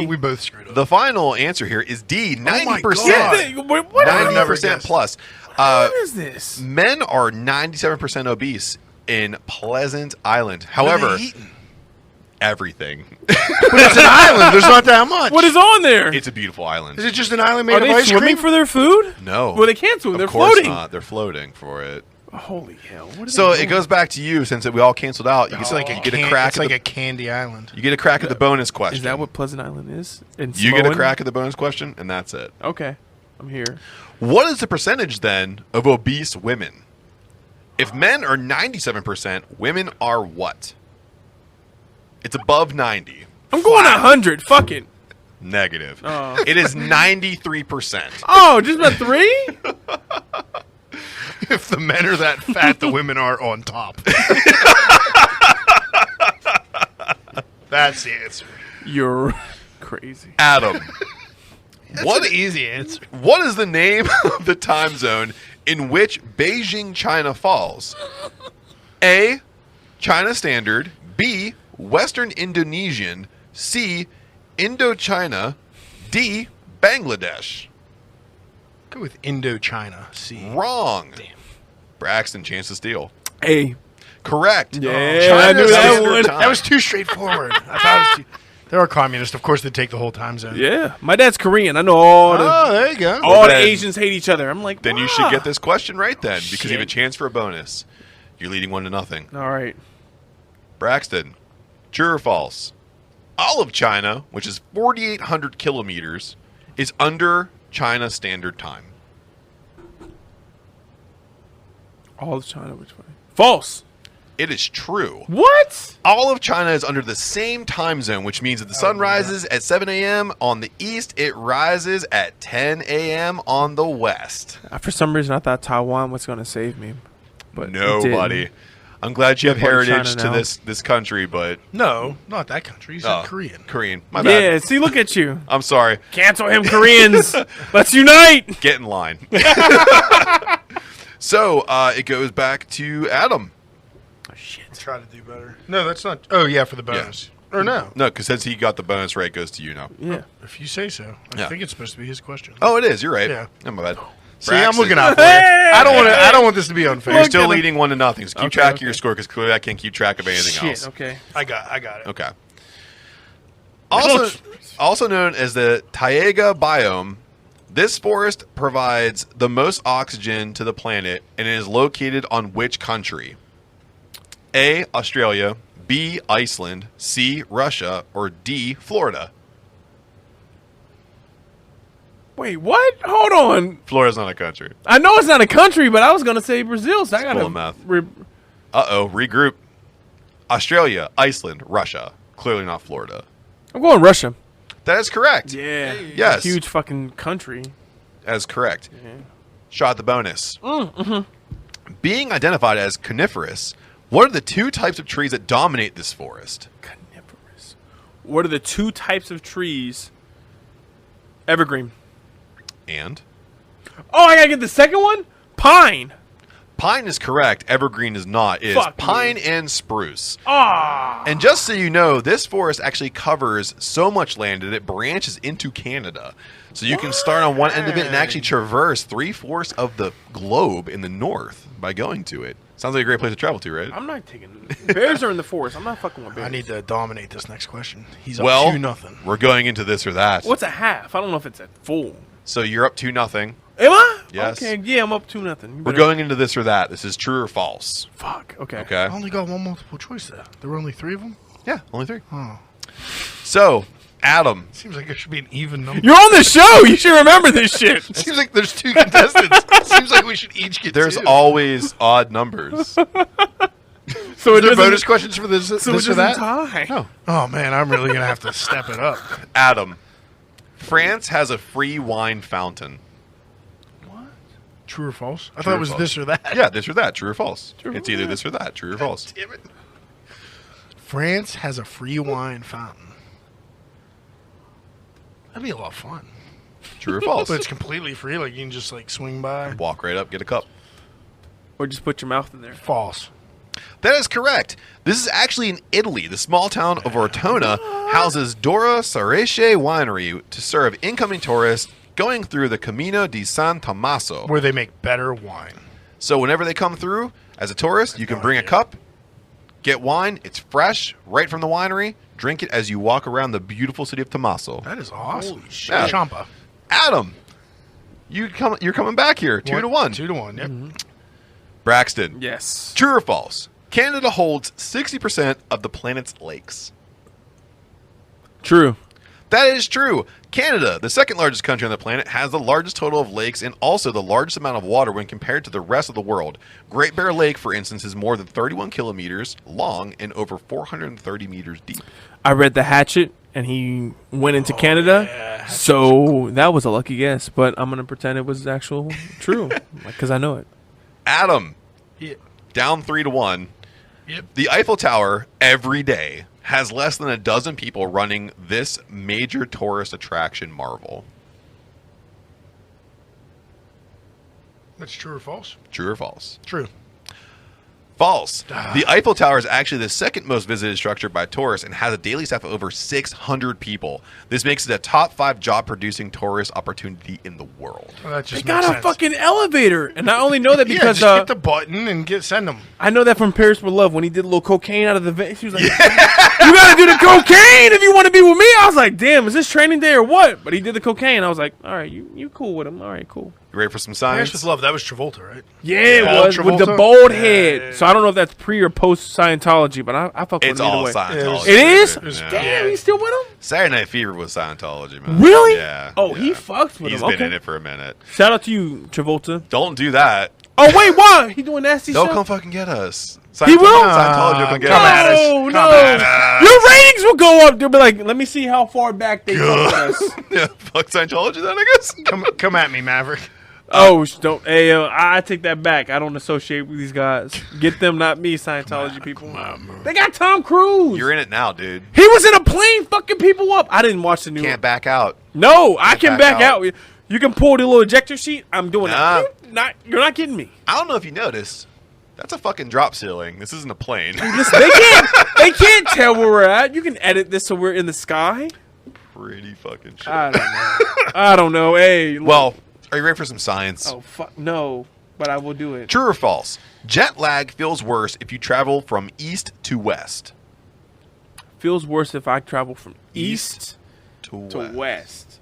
We both screwed up. The final answer here is D, 90%. God. What I've never 90% guessed. plus. what is this? Men are 97% obese in Pleasant Island. What are However, they eating? everything. But it's an island. There's not that much. What is on there? It's a beautiful island. Is it just an island Are made of they ice swimming cream? for their food? No. Well, they can't swim. Of They're course floating. not. They're floating for it. Holy hell! What are So they it doing? goes back to you since we all canceled out. You It's get, like you get a crack. It's at like the, a candy island. you get a crack at the bonus question. Is that what Pleasant Island is? In you get a Samoan? crack at the bonus question, and that's it. Okay, I'm here. What is the percentage then of obese women? If men are 97%, women are what? It's above 90. I'm going 100. Fuck it. Negative. Oh. It is 93%. Oh, just about 3? If the men are that fat, the women are on top. That's the answer. You're crazy. Adam, What an easy answer. what is the name of the time zone in which Beijing, China falls? A, China Standard. B, Western Indonesian. C, Indochina. D, Bangladesh. Go with Indochina. C. Wrong. Braxton, chance to steal. A. Correct. Yeah, China I knew that Standard one. Time. That was too straightforward. I thought it was too. They are communist. Of course, they take the whole time zone. Yeah, my dad's Korean. I know all the Oh, there you go. all the then- Asians hate each other. I'm like, Then you should get this question right then, because you have a Shit. chance for a bonus. You're leading 1-0. All right. Braxton, true or false? All of China, which is 4,800 kilometers, is under China Standard Time. All of China, which way? False. It is true. What? All of China is under the same time zone, which means that the sun rises at 7 a.m. on the east, it rises at 10 a.m. on the west. For some reason, I thought Taiwan was going to save me, but it Nobody. didn't. I'm glad you have Part of heritage China to now. this country, but No, not that country. He said oh, Korean. Korean. My bad. Yeah, see, look at you. I'm sorry. Cancel him, Koreans. Let's unite. Get in line. So it goes back to Adam. Try to do better. No, that's not. Oh, yeah, for the bonus. Or no. No, because since he got the bonus rate, it goes to you now. Yeah. If you say so. I Yeah. think it's supposed to be his question. Oh, it is. You're right. Yeah. Oh, my bad. See, I'm Braxton, looking out for you. I don't want to. I don't want this to be unfair. You're still leading 1-0. So keep Okay, track of okay. your score, because clearly I can't keep track of anything Shit. else. Okay. I got it. Okay. Also known as the Taiga biome, this forest provides the most oxygen to the planet, and it is located on which country? A, Australia. B, Iceland. C, Russia. Or D, Florida. Wait, what? Hold on. Florida's not a country. I know it's not a country, but I was gonna say Brazil, so I full of gotta. math. Uh-oh, regroup. Australia, Iceland, Russia. Clearly not Florida. I'm going Russia. That is correct. Yeah. Yes. Huge fucking country. That is correct. Shot the bonus. Being identified as coniferous, what are the two types of trees that dominate this forest? Coniferous. What are the two types of trees? Evergreen. And? Oh, I gotta get the second one? Pine. Pine is correct. Evergreen is not. It is Fuck pine me. and spruce. Ah. And just so you know, this forest actually covers so much land that it branches into Canada. So you can start on one end of it and actually traverse 3/4 of the globe in the north by going to it. Sounds like a great place to travel to, right? I'm not taking. Bears are in the forest. I'm not fucking with bears. I need to dominate this next question. He's Well, up 2-0. we're going into this or that. What's a half? I don't know if it's a full. So you're up 2-0. Am I? Yes. Okay. Yeah, I'm up 2-0. We're going into this or that. This is true or false. Fuck. Okay. Okay. I only got one multiple choice there. There were only 3 of them. Yeah, only 3. Oh. So, Adam, Seems like it should be an even number. You're on the show. You should remember this shit. Seems like there's 2 contestants. Seems like we should each get there's 2. always odd numbers. So Is it there doesn't, bonus questions for this, so it this or doesn't that? tie. No. Oh, man, I'm really going to have to step it up. Adam, France has a free wine fountain. True or false? I True thought or it was false? this or that. Yeah, this or that. True or false? True or It's either that. this or that. True or false? Damn it. France has a free wine fountain. That'd be a lot of fun. True or false? But it's completely free. Like, you can just, like, swing by. Walk right up, get a cup. Or just put your mouth in there. False. That is correct. This is actually in Italy. The small town of Ortona houses Dora Sarece Winery to serve incoming tourists going through the Camino di San Tommaso. Where they make better wine. So whenever they come through, as a tourist, you can bring a cup, get wine. It's fresh, right from the winery. Drink it as you walk around the beautiful city of Tommaso. That is awesome. Holy shit. Yeah. Champa. Adam, you're coming back here. 2 to 1. 2 to 1, yep. Braxton, Yes. true or false? Canada holds 60% of the planet's lakes. True. That is true. Canada, the second largest country on the planet, has the largest total of lakes and also the largest amount of water when compared to the rest of the world. Great Bear Lake, for instance, is more than 31 kilometers long and over 430 meters deep. I read The Hatchet, and he went into Canada, so that was a lucky guess. But I'm gonna pretend it was actual true, because I know it. Adam, Yeah. down 3 to 1. Yep. The Eiffel Tower, every day, has less than a dozen people running this major tourist attraction marvel. That's true or false? True or false? True. False. The Eiffel Tower is actually the second most visited structure by tourists and has a daily staff of over 600 people. This makes it a top 5 job-producing tourist opportunity in the world. Well, that They just got makes a sense. fucking elevator, and I only know that Yeah, because just hit the button and send them. I know that from Paris with Love when he did a little cocaine out of the vent. She was like, "You gotta do the cocaine if you want to be with me." I was like, "Damn, is this training day or what?" But he did the cocaine. I was like, "All right, you cool with him? All right, cool." You ready for some Paris science? with Love, that was Travolta, right? Yeah, it Paul was with the Travolta? bald Yeah, head. yeah, yeah. So I don't know if that's pre or post Scientology, but I fuck with It's him either all way. Scientology. It is? dude. Yeah. Damn, he's still with him? Saturday Night Fever was Scientology, man. Really? Yeah. Oh, yeah. he fucks with He's him. been Okay. in it for a minute. Shout out to you, Travolta. Don't do that. Oh wait, why? He doing nasty They'll stuff? come fucking get us. He will? Scientology will come get Come us. at us. No, Come no. at us. Your ratings will go up. They'll be like, let me see how far back they come with us. Yeah, fuck Scientology then, I guess. Come at me, Maverick. Oh, don't. Hey, I take that back. I don't associate with these guys. Get them, not me, Scientology people. They got Tom Cruise. You're in it now, dude. He was in a plane fucking people up. I didn't watch the new Can't one. back out. No, I can back back out. You can pull the little ejector sheet. I'm doing Nah. that. You're not getting me. I don't know if you noticed. That's a fucking drop ceiling. This isn't a plane. Listen, they can't tell where we're at. You can edit this so we're in the sky. Pretty fucking shit. I don't know. I don't know. Hey, look. Well, are you ready for some science? Oh fuck no, but I will do it. True or false? Jet lag feels worse if you travel from east to west. Feels worse if I travel from east To to west. west.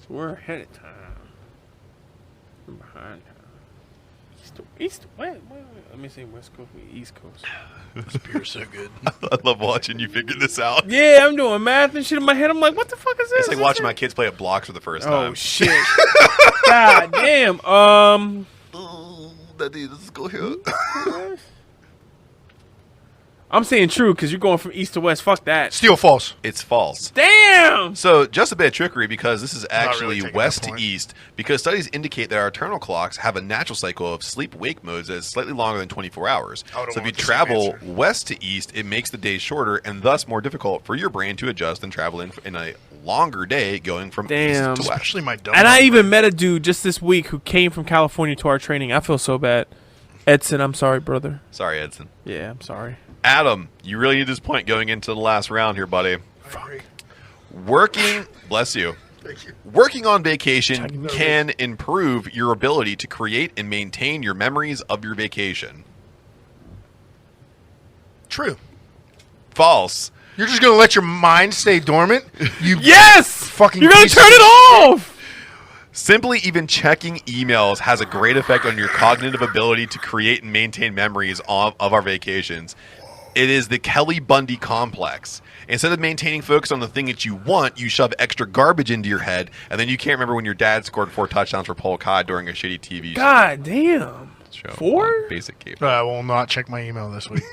So we're ahead of time. We're behind time. East to west. Wait. Let me see. West Coast, East Coast. This beer's so good. I love watching you figure this out. Yeah, I'm doing math and shit in my head. I'm like, what the fuck is this? It's like watching my kids play at blocks for the first Oh time. shit! God damn. Oh, Daddy, let's go here. I'm saying true because you're going from east to west. Fuck that. Steel false. It's false. Damn. So just a bit of trickery because this is really actually taking west that to point. east because studies indicate that our internal clocks have a natural cycle of sleep-wake modes that is slightly longer than 24 hours. I would've So if you went with the same travel answer. west to east, it makes the day shorter and thus more difficult for your brain to adjust than traveling in a longer day going from Damn. east to west. Especially my dumb. And I brain. even met a dude just this week who came from California to our training. I feel so bad. Edson, I'm sorry, brother. Sorry, Edson. Yeah, I'm sorry. Adam, you really need this point going into the last round here, buddy. I agree. Working, bless you. Thank you. Working on vacation can improve your ability to create and maintain your memories of your vacation. True. False. You're just gonna let your mind stay dormant? You Yes! fucking You're going piece to turn of it off! Simply even checking emails has a great effect on your cognitive ability to create and maintain memories of our vacations. It is the Kelly Bundy complex. Instead of maintaining focus on the thing that you want, you shove extra garbage into your head, and then you can't remember when your dad scored 4 touchdowns for Polk High during a shitty TV God damn. show. 4? Basic cable. I will not check my email this week.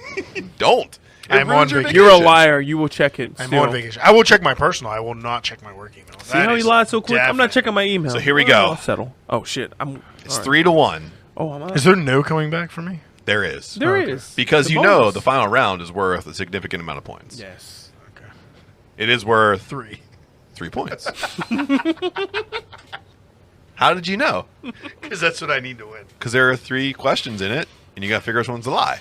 Don't. It I'm ruins on your vacation. You're a vacations. liar. You will check it. I'm still. on vacation. I will check my personal. I will not check my work email. See how he lied so quick? I'm not checking my email. So here we Oh, go. I'll settle. Oh, shit. It's 3-1. Oh, I'm out. Is there no coming back for me? There is. There is. Because The you know bonus. the final round is worth a significant amount of points. Yes. Okay. It is worth 3. 3 points. How did you know? Because that's what I need to win. Because there are 3 questions in it, and you got to figure which one's a lie.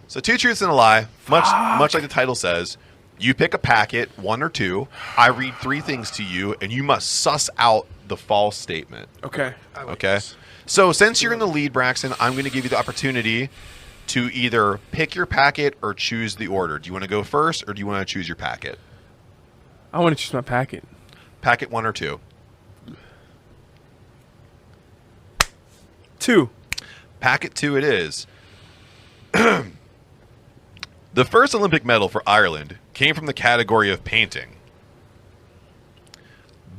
So 2 truths and a lie. Much like the title says, you pick a packet, 1 or 2. I read 3 things to you, and you must suss out the false statement. Okay. I like Okay. this. So since you're in the lead, Braxton, I'm going to give you the opportunity to either pick your packet or choose the order. Do you want to go first, or do you want to choose your packet? I want to choose my packet. Packet 1 or 2. 2. Packet 2 it is. The first Olympic medal for Ireland came from the category of painting.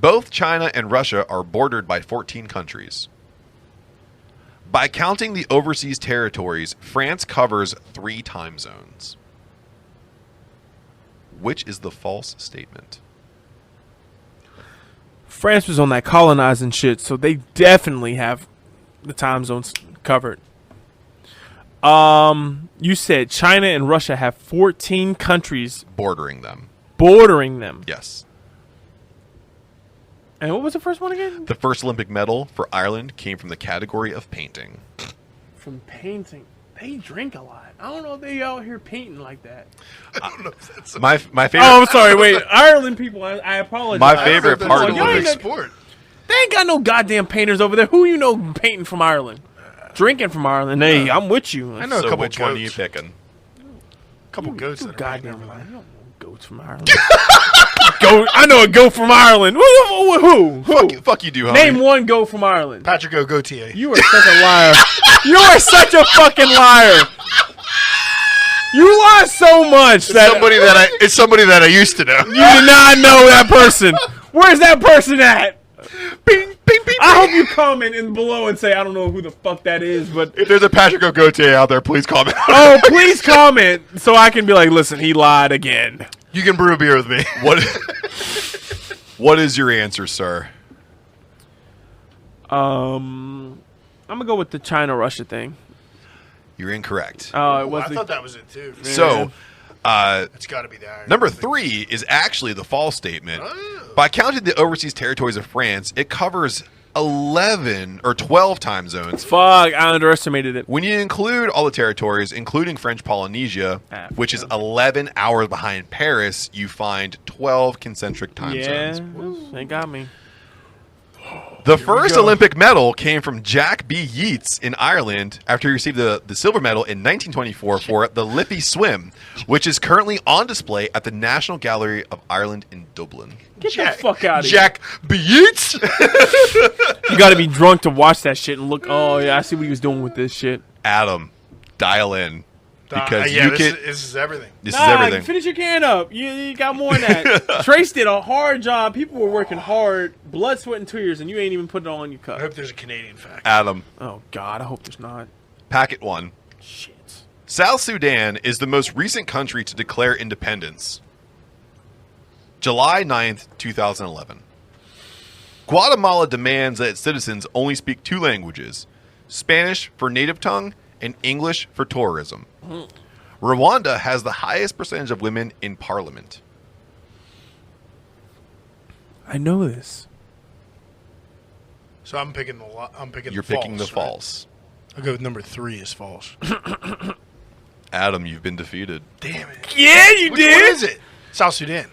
Both China and Russia are bordered by 14 countries. By counting the overseas territories, France covers 3 time zones. Which is the false statement? France was on that colonizing shit, so they definitely have the time zones covered. You said China and Russia have 14 countries Bordering them. bordering them. Yes. And what was the first one again? The first Olympic medal for Ireland came from the category of painting. From painting. They drink a lot. I don't know if they out here painting like that. My favorite. Oh, I'm sorry. Wait, Ireland people. I apologize. My favorite part of Y'all ain't Olympics. no- sport. They ain't got no goddamn painters over there. Who you know painting from Ireland? Drinking from Ireland. Hey, I'm with you. I know a So couple which one are you goats. picking? Couple goats You that are goddamn painting liar. over You there. don't know goats from Ireland. Goat. I know a goat from Ireland. Who? Fuck you do, homie. Name one goat from Ireland. Patrick O'Gautier. You are such a liar. You are such a fucking liar. You lie so much that It's somebody that I used to know. you did not know that person. Where's that person at? Bing, bing, bing, I hope you comment in below and say I don't know who the fuck that is, but If there's a Patrick O'Gautier out there, please comment. oh, please comment so I can be like, listen, he lied again. You can brew a beer with me. What is your answer, sir? I'm gonna go with the China-Russia thing. You're incorrect. Oh, it was I the thought that was it too. So, It's got to be the Iron. number 3 is actually the false statement. Oh. By counting the overseas territories of France, it covers 11 or 12 time zones. fuck. I underestimated it. When you include all the territories, including French Polynesia, Africa. which is 11 hours behind Paris, you find 12 concentric time Yeah, zones. they got me. The first Olympic medal came from Jack B. Yeats in Ireland after he received the silver medal in 1924 for the Liffey Swim, which is currently on display at the National Gallery of Ireland in Dublin. Get the fuck out of here. Jack Beats. You got to be drunk to watch that shit and look. Oh yeah, I see what he was doing with this shit. Adam, dial in. Because yeah, you this, can. this is everything. This is Nah, everything. finish your can up. You got more than that. Trace did a hard job. People were working hard, blood, sweat, and tears, and you ain't even put it all in your I cup. hope there's a Canadian fact. Adam, Oh God, I hope there's not. packet 1. Shit. South Sudan is the most recent country to declare independence. July 9th, 2011. Guatemala demands that its citizens only speak 2 languages, Spanish for native tongue and English for tourism. Rwanda has the highest percentage of women in parliament. I know this. So I'm picking the. I'm picking. You're the picking the right? false. I'll go with number 3 is false. Adam, you've been defeated. Damn it. Yeah, you Which one is it? South Sudan.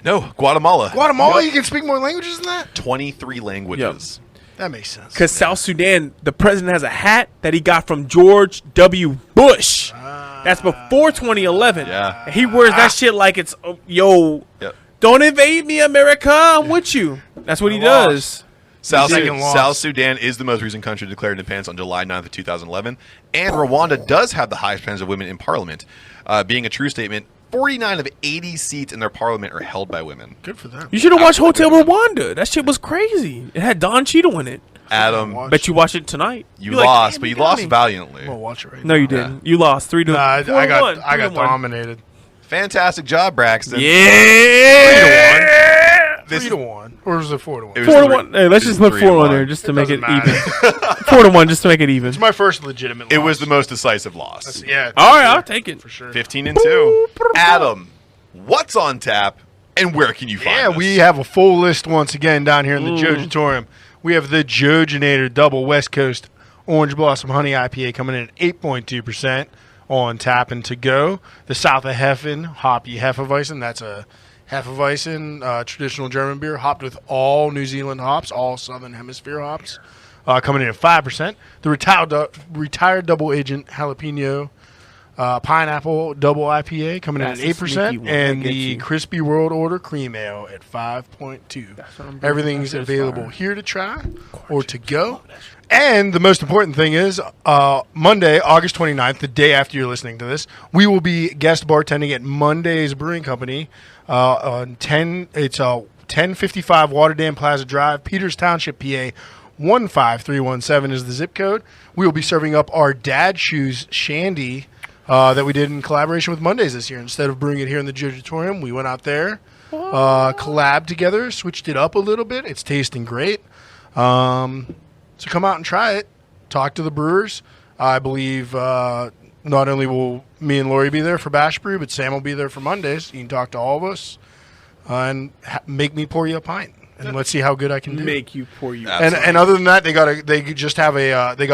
No, Guatemala. Guatemala. You can speak more languages than that. 23 languages. That makes sense. Because South Sudan, the president has a hat that he got from George W. Bush. That's before 2011. Yeah. And he wears that shit like it's, yo, Yep. don't invade me, America. I'm with you. That's what he lost. does. Second loss. South Sudan is the most recent country to declare independence on July 9th of 2011, and Rwanda does have the highest percentage of women in parliament. being a true statement. 49 of 80 seats in their parliament are held by women. Good for them. You should have watched Hotel Rwanda. That shit was crazy. It had Don Cheadle in it. Adam, Bet you watch it tonight. you You're like, lost, "Damn, but you got lost me." valiantly. I'm gonna watch it right No, now. you didn't. You lost 3-1. Nah, I got 3-1. dominated. Fantastic job, Braxton. Yeah. 3-1, or was it 4-1? It was 4-1. Hey, let's it just was put 4 on 3-1. there just to make it Doesn't even. matter. 4-1 just to make it even. It's my first legitimate. It loss. was the most decisive loss. Yeah. All right, I'll take it. for sure. 15-2. Adam, what's on tap, and where can you find Yeah, us? we have a full list once again down here in the Jojitorium. We have the Jojinator Double West Coast Orange Blossom Honey IPA coming in at 8.2% on tap and to go. The South of Heffen Hoppy Hefeweizen. That's a Hefeweizen, traditional German beer, hopped with all New Zealand hops, all Southern Hemisphere hops, coming in at 5%. The retired Double Agent Jalapeno Pineapple Double IPA coming in at That's a 8%, sneaky one. and That gets the you. Crispy World Order Cream Ale at 5.2. what I'm doing. Everything's That's available fire. here to try or to go. And the most important thing is Monday, August 29th, the day after you're listening to this, we will be guest bartending at Monday's Brewing Company on 1055 Waterdam Plaza Drive, Peters Township, PA. 15317 is the zip code. We will be serving up our Dad Shoes Shandy that we did in collaboration with Mondays this year. Instead of brewing it here in the Jojitorium, we went out there, collabed together, switched it up a little bit. It's tasting great. So come out and try it. Talk to the brewers. I believe not only will me and Lori be there for Bash Brew, but Sam will be there for Mondays. You can talk to all of us and make me pour you a pint, and let's see how good I can do. Make you pour you. And other than that, they got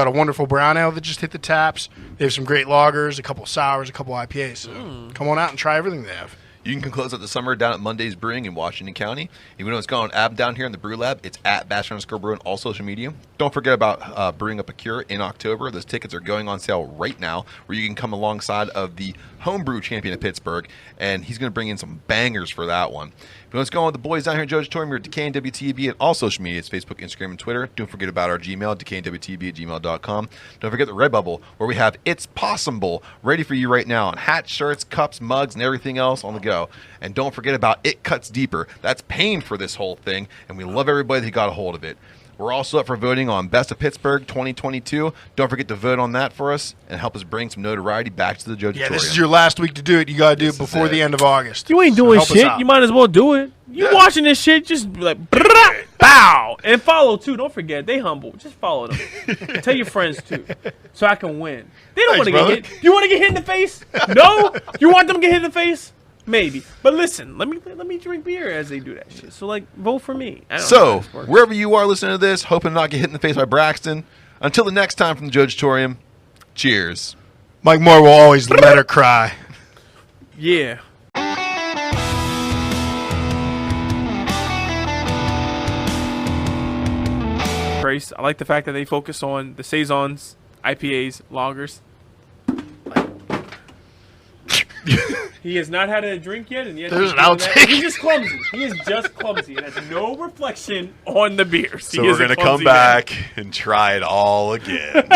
a wonderful brown ale that just hit the taps. They have some great lagers, a couple sours, a couple IPAs. So come on out and try everything they have. You can close out the summer down at Monday's Brewing in Washington County. If you know what's going on down here in the Brew Lab, it's at @Bash_Brew on all social media. Don't forget about Brewing Up a Cure in October. Those tickets are going on sale right now, where you can come alongside of the homebrew champion of Pittsburgh, and he's going to bring in some bangers for that one. If you know what's going on with the boys down here at Jojitorium, we're at Decay and WTB and all social media. It's Facebook, Instagram, and Twitter. Don't forget about our Gmail, decayandwtb@gmail.com. Don't forget the Redbubble, where we have It's Possible ready for you right now on hats, shirts, cups, mugs, and everything else on the go. And don't forget about It Cuts Deeper. That's paying for this whole thing, and we love everybody that got a hold of it. We're also up for voting on Best of Pittsburgh 2022. Don't forget to vote on that for us and help us bring some notoriety back to the Jojitorium. Yeah, this is your last week to do it. You got to do it before the end of August. You ain't So doing help us shit. out. You might as well do it. You watching this shit, just be like, brrrah, bow. And follow, too. Don't forget, they humble. Just follow them. Tell your friends, too, so I can win. They don't want to get brother. hit. You want to get hit in the face? No? You want them to get hit in the face? Maybe. But listen, let me drink beer as they do that shit. So, like, vote for me. I don't know So, how this works. wherever you are listening to this, hoping to not get hit in the face by Braxton, until the next time from the Jojitorium, cheers. Mike Moore will always let her cry. Yeah. Grace, I like the fact that they focus on the saisons, IPAs, lagers. He has not had a drink yet, and yet There's he's an doing that. outtake. He's just clumsy. He is just clumsy. It has no reflection on the beers. So He we're is a going to come clumsy man. back and try it all again.